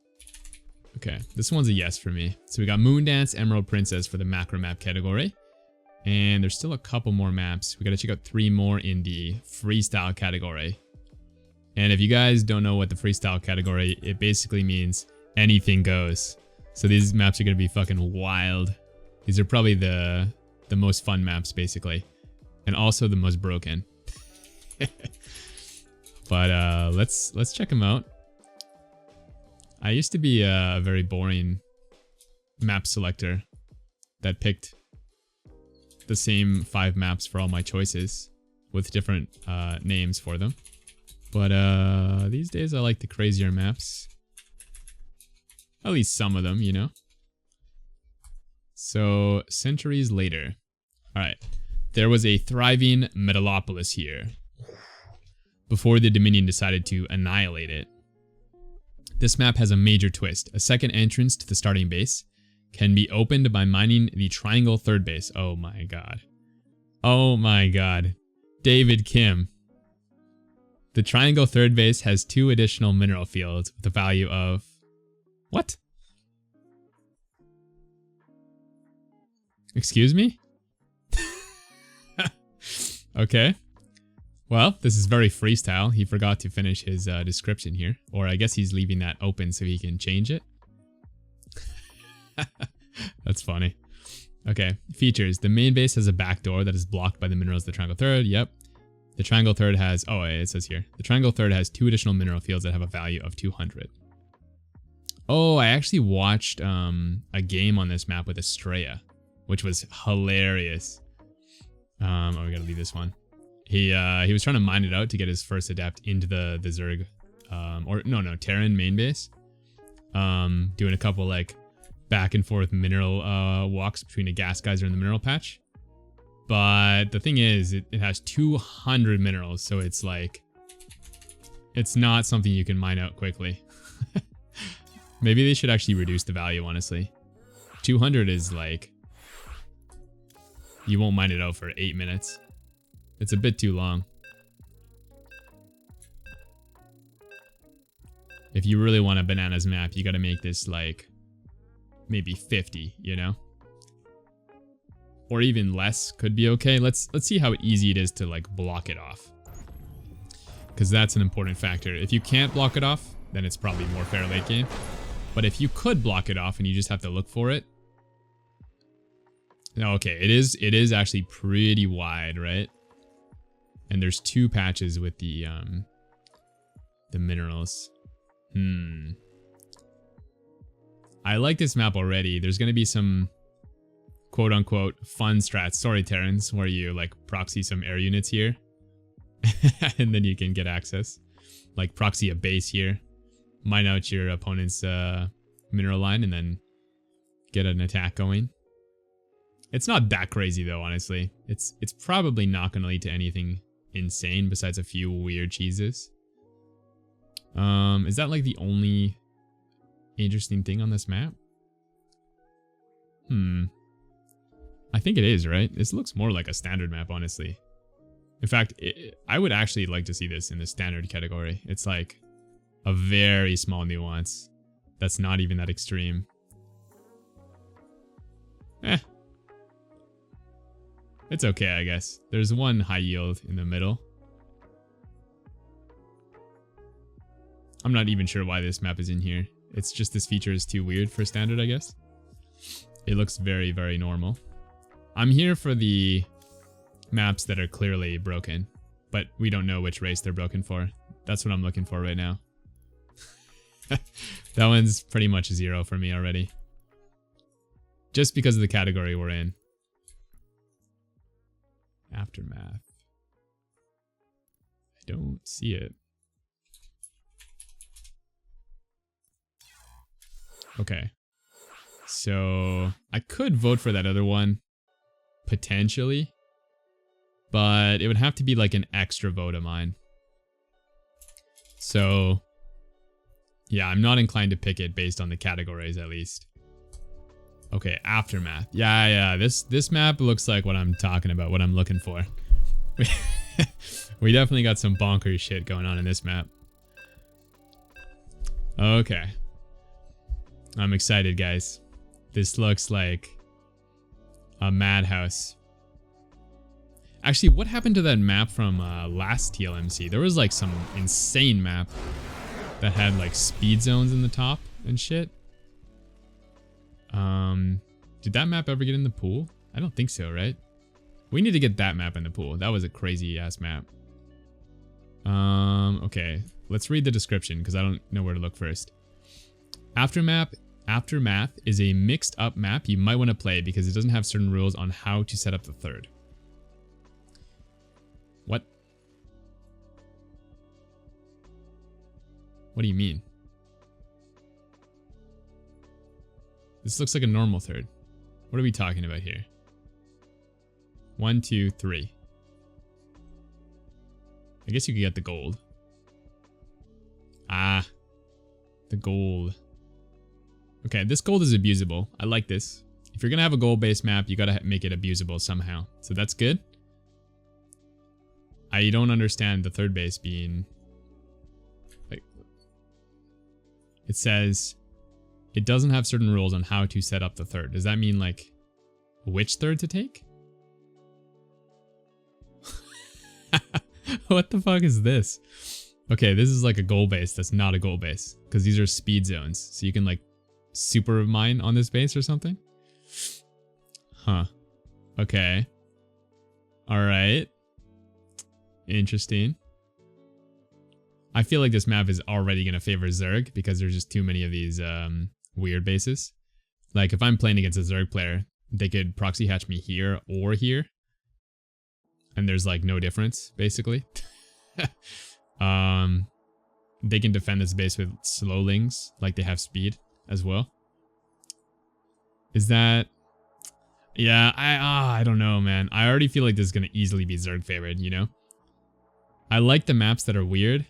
Okay, this one's a yes for me. So we got Moondance, Emerald Princess for the macro map category. And there's still a couple more maps. We gotta check out 3 more in the freestyle category. And if you guys don't know what the freestyle category, it basically means anything goes. So these maps are gonna be fucking wild. These are probably the most fun maps basically. And also the most broken. But let's check them out. I used to be a very boring map selector that picked the same 5 maps for all my choices with different names for them. But these days I like the crazier maps. At least some of them, you know. So, centuries later. Alright. There was a thriving Metalopolis here before the Dominion decided to annihilate it. This map has a major twist. A second entrance to the starting base can be opened by mining the Triangle third base. Oh my god. Oh my god. David Kim. The Triangle third base has 2 additional mineral fields with a value of... What? Excuse me? Okay. Well, this is very freestyle. He forgot to finish his description here. Or I guess he's leaving that open so he can change it. That's funny. Okay, features. The main base has a back door that is blocked by the minerals of the Triangle Third. Yep. The Triangle Third has... Oh, it says here. The Triangle Third has 2 additional mineral fields that have a value of 200. Oh, I actually watched a game on this map with Estrella, which was hilarious. Oh, we gotta leave this one. He was trying to mine it out to get his first adept into the Zerg, Terran main base. Doing a couple like back and forth mineral walks between a gas geyser and the mineral patch. But the thing is, it has 200 minerals, so it's like, it's not something you can mine out quickly. Maybe they should actually reduce the value, honestly. 200 is like, you won't mine it out for 8 minutes. It's a bit too long. If you really want a bananas map, you gotta make this like maybe 50, you know? Or even less could be okay. Let's see how easy it is to like block it off. Because that's an important factor. If you can't block it off, then it's probably more fair late game. But if you could block it off and you just have to look for it. Okay, it is actually pretty wide, right? And there's 2 patches with the minerals. I like this map already. There's going to be some quote-unquote fun strats, sorry Terrans, where you like proxy some air units here. And then you can get access. Like proxy a base here. Mine out your opponent's mineral line and then get an attack going. It's not that crazy though, honestly. It's probably not going to lead to anything insane besides a few weird cheeses. Is that like the only interesting thing on this map? I think it is, right? This looks more like a standard map, honestly. In fact, I would actually like to see this in the standard category. It's like a very small nuance that's not even that extreme. It's okay, I guess. There's one high yield in the middle. I'm not even sure why this map is in here. It's just this feature is too weird for standard, I guess. It looks very, very normal. I'm here for the maps that are clearly broken, but we don't know which race they're broken for. That's what I'm looking for right now. That one's pretty much 0 for me already. Just because of the category we're in. Aftermath. I don't see it. Okay. So I could vote for that other one. Potentially. But it would have to be like an extra vote of mine. So yeah, I'm not inclined to pick it based on the categories at least. Okay, Aftermath. Yeah, this map looks like what I'm talking about, what I'm looking for. We definitely got some bonkers shit going on in this map. Okay. I'm excited, guys. This looks like a madhouse. Actually, what happened to that map from last TLMC? There was like some insane map that had like speed zones in the top and shit. Did that map ever get in the pool? I don't think so, right? We need to get that map in the pool. That was a crazy ass map. Okay, let's read the description because I don't know where to look first. Aftermath is a mixed up map you might want to play because it doesn't have certain rules on how to set up the third. What? What do you mean? This looks like a normal third. What are we talking about here? 1, 2, 3. I guess you could get the gold. Ah, the gold. Okay, this gold is abusable. I like this. If you're gonna have a gold-based map, you gotta make it abusable somehow. So that's good. I don't understand the third base being... like, it says... it doesn't have certain rules on how to set up the third. Does that mean, like, which third to take? What the fuck is this? Okay, this is like a goal base that's not a goal base. Because these are speed zones. So you can, like, super mine on this base or something? Huh. Okay. Alright. Interesting. I feel like this map is already going to favor Zerg because there's just too many of these weird bases. Like if I'm playing against a Zerg player, they could proxy hatch me here or here. And there's like no difference, basically. They can defend this base with slowlings, like they have speed as well. Is that... yeah, I don't know, man. I already feel like this is going to easily be Zerg favored, you know? I like the maps that are weird,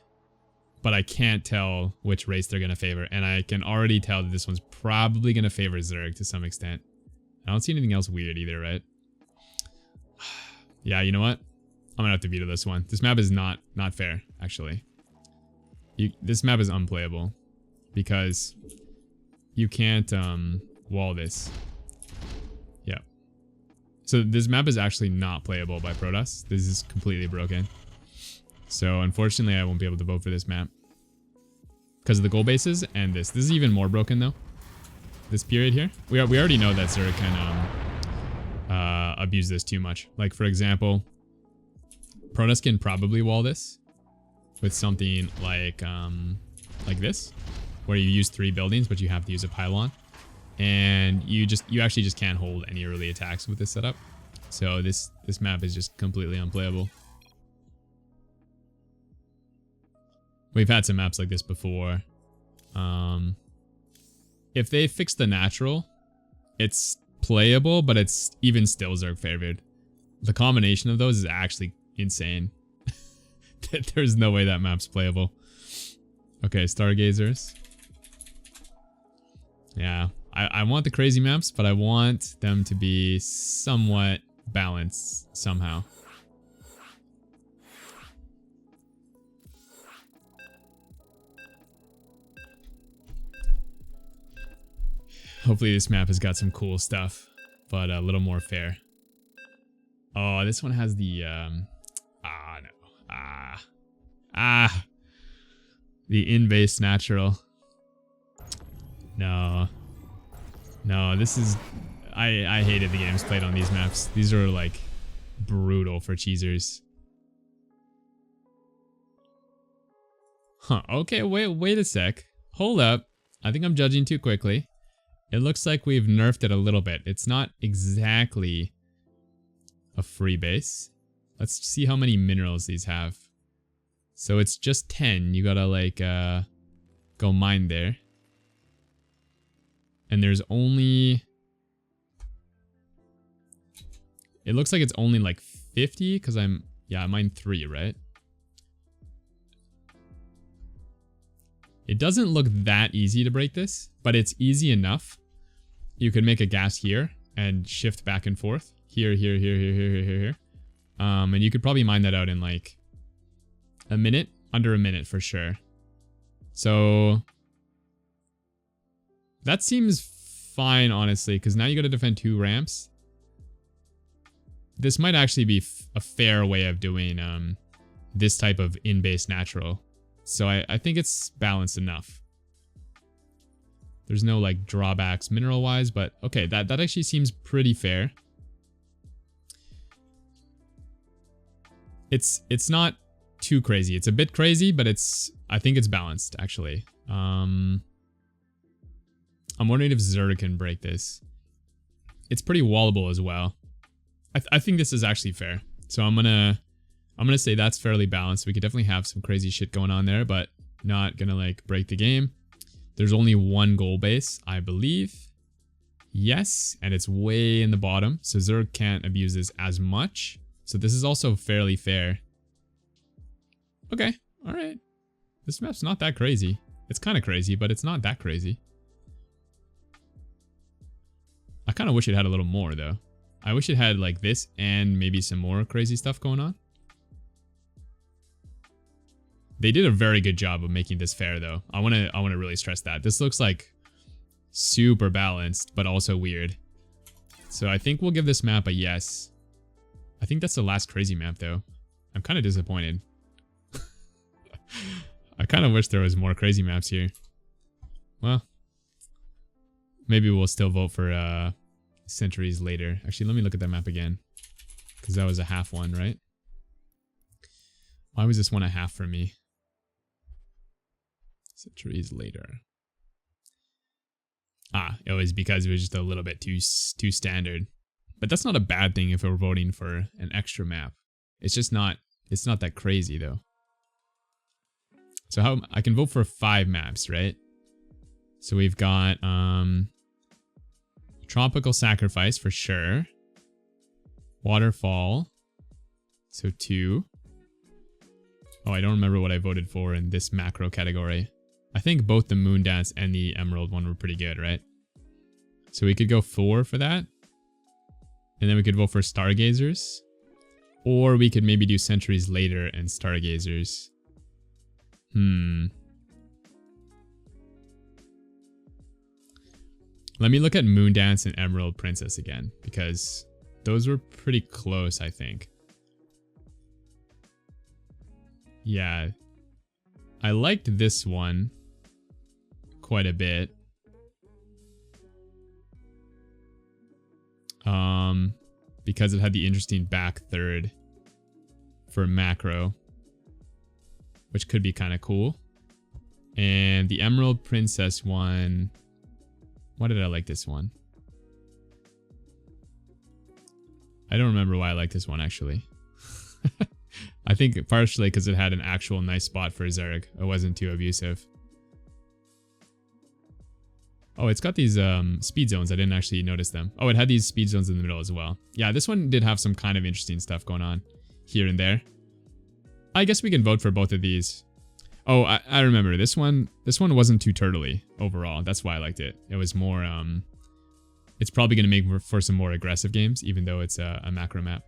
but I can't tell which race they're going to favor. And I can already tell that this one's probably going to favor Zerg to some extent. I don't see anything else weird either, right? Yeah, you know what? I'm going to have to veto this one. This map is not fair, actually. This map is unplayable because you can't wall this. Yeah. So this map is actually not playable by Protoss. This is completely broken. So unfortunately, I won't be able to vote for this map because of the goal bases and this. This is even more broken though. This period here, we already know that Zerg can abuse this too much. Like for example, Protoss can probably wall this with something like this. where you use 3 buildings, but you have to use a pylon. And you actually just can't hold any early attacks with this setup. So this map is just completely unplayable. We've had some maps like this before. If they fix the natural, it's playable, but it's even still Zerg favored. The combination of those is actually insane. There's no way that map's playable. Okay, Stargazers. Yeah, I want the crazy maps, but I want them to be somewhat balanced somehow. Hopefully this map has got some cool stuff, but a little more fair. Oh, this one has the, the in-base natural. No, this is, I hated the games played on these maps. These are like brutal for cheesers. Huh, okay, wait a sec. Hold up. I think I'm judging too quickly. It looks like we've nerfed it a little bit. It's not exactly a free base. Let's see how many minerals these have. So it's just 10. You gotta like go mine there. And there's only... It looks like it's only like 50 because I mined 3, right? It doesn't look that easy to break this, but it's easy enough. You could make a gas here and shift back and forth. Here. And you could probably mine that out in like a minute, under a minute for sure. So that seems fine, honestly, because now you got to defend 2 ramps. This might actually be a fair way of doing this type of in-base natural. So I think it's balanced enough. There's no like drawbacks mineral-wise, but okay, that actually seems pretty fair. It's not too crazy. It's a bit crazy, but I think it's balanced actually. I'm wondering if Zerg can break this. It's pretty wallable as well. I think this is actually fair. So I'm gonna say that's fairly balanced. We could definitely have some crazy shit going on there, but not gonna like break the game. There's only 1 goal base, I believe. Yes, and it's way in the bottom, so Zerg can't abuse this as much. So this is also fairly fair. Okay, alright. This map's not that crazy. It's kind of crazy, but it's not that crazy. I kind of wish it had a little more, though. I wish it had like this and maybe some more crazy stuff going on. They did a very good job of making this fair, though. I want to really stress that. This looks like super balanced, but also weird. So I think we'll give this map a yes. I think that's the last crazy map, though. I'm kind of disappointed. I kind of wish there was more crazy maps here. Well, maybe we'll still vote for centuries later. Actually, let me look at that map again, because that was a half one, right? Why was this one a half for me? Centuries later. It was because it was just a little bit too standard. But that's not a bad thing if we're voting for an extra map. It's just not, it's not that crazy though. So how I can vote for 5 maps, right? So we've got Tropical Sacrifice for sure. Waterfall. So 2. Oh, I don't remember what I voted for in this macro category. I think both the Moon Dance and the Emerald one were pretty good, right? So we could go 4 for that. And then we could vote for Stargazers. Or we could maybe do Centuries Later and Stargazers. Let me look at Moon Dance and Emerald Princess again, because those were pretty close, I think. Yeah. I liked this one quite a bit. Because it had the interesting back third for macro, which could be kind of cool. And the Emerald Princess one. Why did I like this one? I don't remember why I like this one, actually. I think partially because it had an actual nice spot for Zerg. It wasn't too abusive. Oh, it's got these speed zones. I didn't actually notice them. Oh, it had these speed zones in the middle as well. Yeah, this one did have some kind of interesting stuff going on here and there. I guess we can vote for both of these. Oh, I remember this one. This one wasn't too turtley overall. That's why I liked it. It was more it's probably going to make for some more aggressive games, even though it's a macro map.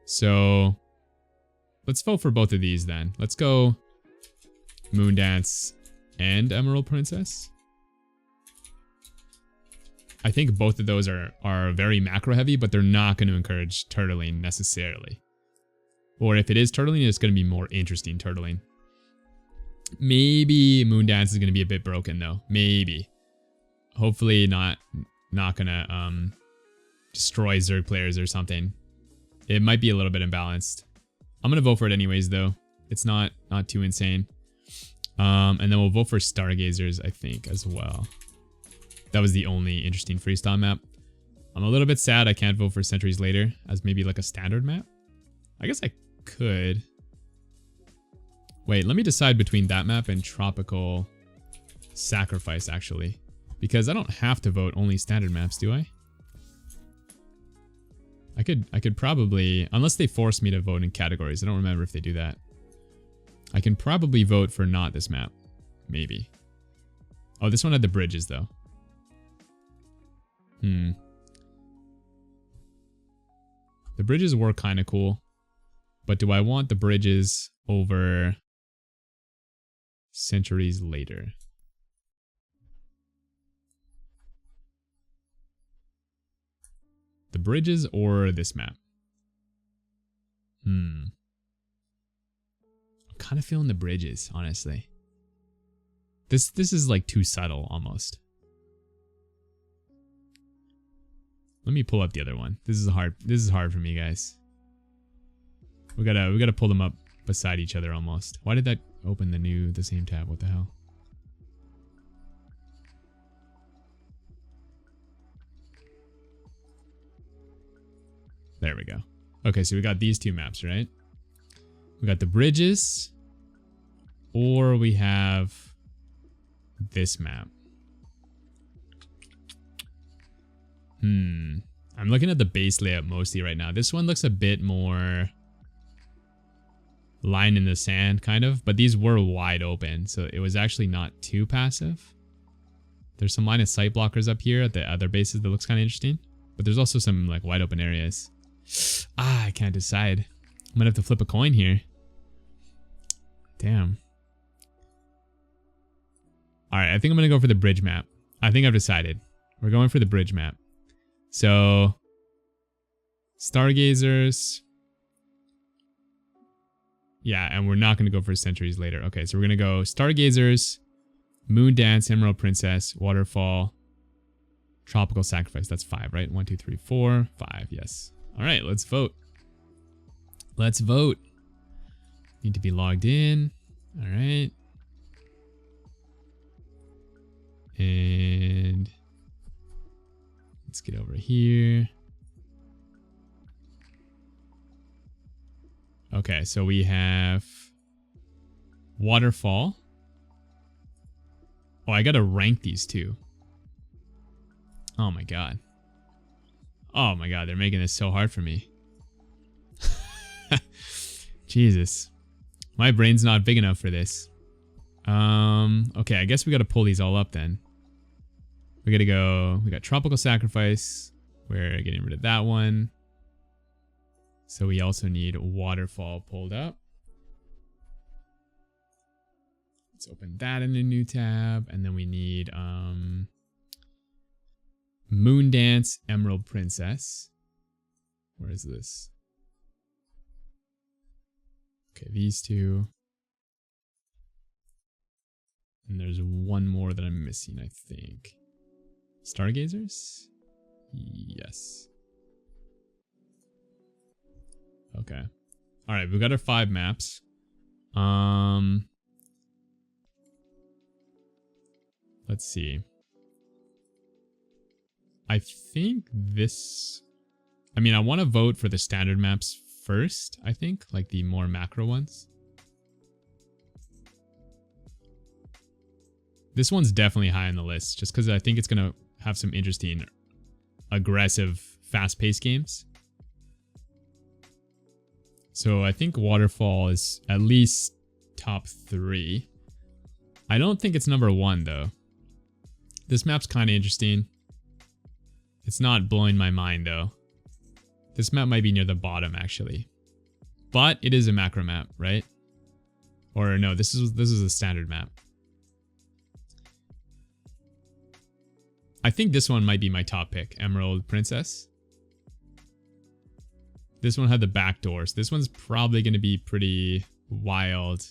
So let's vote for both of these then. Let's go Moondance and Emerald Princess. I think both of those are very macro heavy, but they're not going to encourage turtling necessarily. Or if it is turtling, it's going to be more interesting turtling. Maybe Moondance is going to be a bit broken though. Maybe. Hopefully not gonna destroy Zerg players or something. It might be a little bit imbalanced. I'm gonna vote for it anyways though. It's not too insane. And then we'll vote for Stargazers, I think, as well. That was the only interesting freestyle map. I'm a little bit sad I can't vote for Centuries Later as maybe like a standard map. I guess I could. Wait, let me decide between that map and Tropical Sacrifice actually. Because I don't have to vote only standard maps, do I? I could probably, unless they force me to vote in categories. I don't remember if they do that. I can probably vote for not this map. Maybe. Oh, this one had the bridges though. The bridges were kind of cool. But do I want the bridges over Centuries Later? The bridges or this map? I'm kind of feeling the bridges, honestly. This is like too subtle almost. Let me pull up the other one. This is hard for me, guys. We gotta pull them up beside each other almost. Why did that open the same tab? What the hell? There we go. Okay, so we got these two maps, right? We got the bridges, or we have this map. I'm looking at the base layout mostly right now. This one looks a bit more line in the sand, kind of, but these were wide open, so it was actually not too passive. There's some line of sight blockers up here at the other bases that looks kind of interesting, but there's also some like wide open areas. I can't decide. I'm gonna have to flip a coin here. Damn. Alright, I think I'm gonna go for the bridge map. I think I've decided. We're going for the bridge map. So, Stargazers. Yeah, and we're not gonna go for Centuries Later. Okay, so we're gonna go Stargazers, Moondance, Emerald Princess, Waterfall, Tropical Sacrifice. That's 5, right? 1, 2, 3, 4, 5. Yes. All right, let's vote. Let's vote. Need to be logged in. All right. And let's get over here. Okay, so we have Waterfall. Oh, I gotta rank these two. Oh my god. Oh my god, they're making this so hard for me. Jesus. My brain's not big enough for this. Okay, I guess we gotta pull these all up then. We gotta go, we got Tropical Sacrifice. We're getting rid of that one. So we also need Waterfall pulled up. Let's open that in a new tab. And then we need Moondance, Emerald Princess. Where is this? Okay, these two. And there's one more that I'm missing, I think. Stargazers? Yes. Okay. Alright, we've got our 5 maps. Let's see. I think this... I mean, I want to vote for the standard maps first, I think. Like the more macro ones. This one's definitely high on the list. Just because I think it's going to have some interesting, aggressive, fast-paced games. So I think Waterfall is at least top 3. I don't think it's number 1 though. This map's kind of interesting. It's not blowing my mind though. This map might be near the bottom actually. But it is a macro map, right? Or no, this is a standard map. I think this one might be my top pick, Emerald Princess. This one had the back doors. This one's probably going to be pretty wild.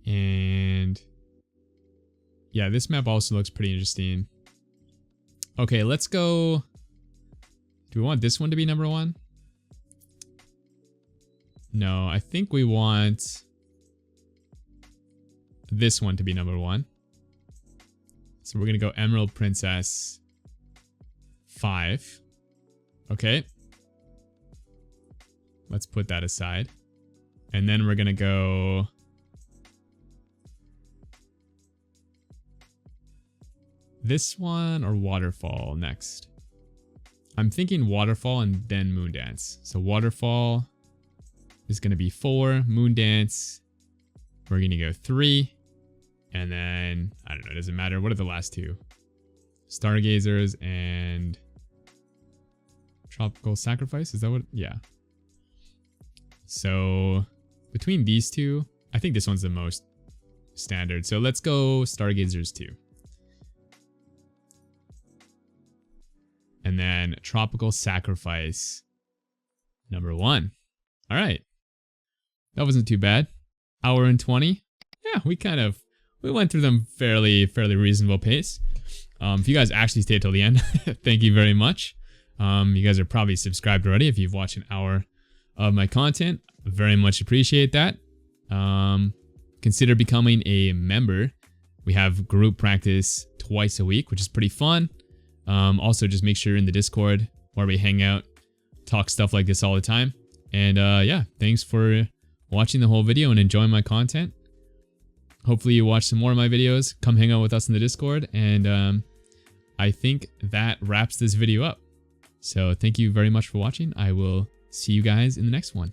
And yeah, this map also looks pretty interesting. Okay, let's go. Do we want this one to be number 1? No, I think we want this one to be number 1. So we're going to go Emerald Princess 5. Okay. Let's put that aside. And then we're going to go... this one or Waterfall next? I'm thinking Waterfall and then Moondance. So Waterfall is going to be 4. Moondance, we're going to go 3. And then, I don't know, it doesn't matter. What are the last 2? Stargazers and... Tropical Sacrifice? Is that what? Yeah. So, between these two, I think this one's the most standard. So let's go Stargazers 2. And then Tropical Sacrifice number 1. All right. That wasn't too bad. Hour and 20. Yeah, we went through them fairly reasonable pace. If you guys actually stayed till the end, thank you very much. You guys are probably subscribed already if you've watched an hour of my content. Very much appreciate that. Consider becoming a member. We have group practice twice a week, which is pretty fun. Also, just make sure you're in the Discord where we hang out, talk stuff like this all the time. And yeah, thanks for watching the whole video and enjoying my content. Hopefully you watch some more of my videos. Come hang out with us in the Discord. And I think that wraps this video up. So thank you very much for watching. I will see you guys in the next one.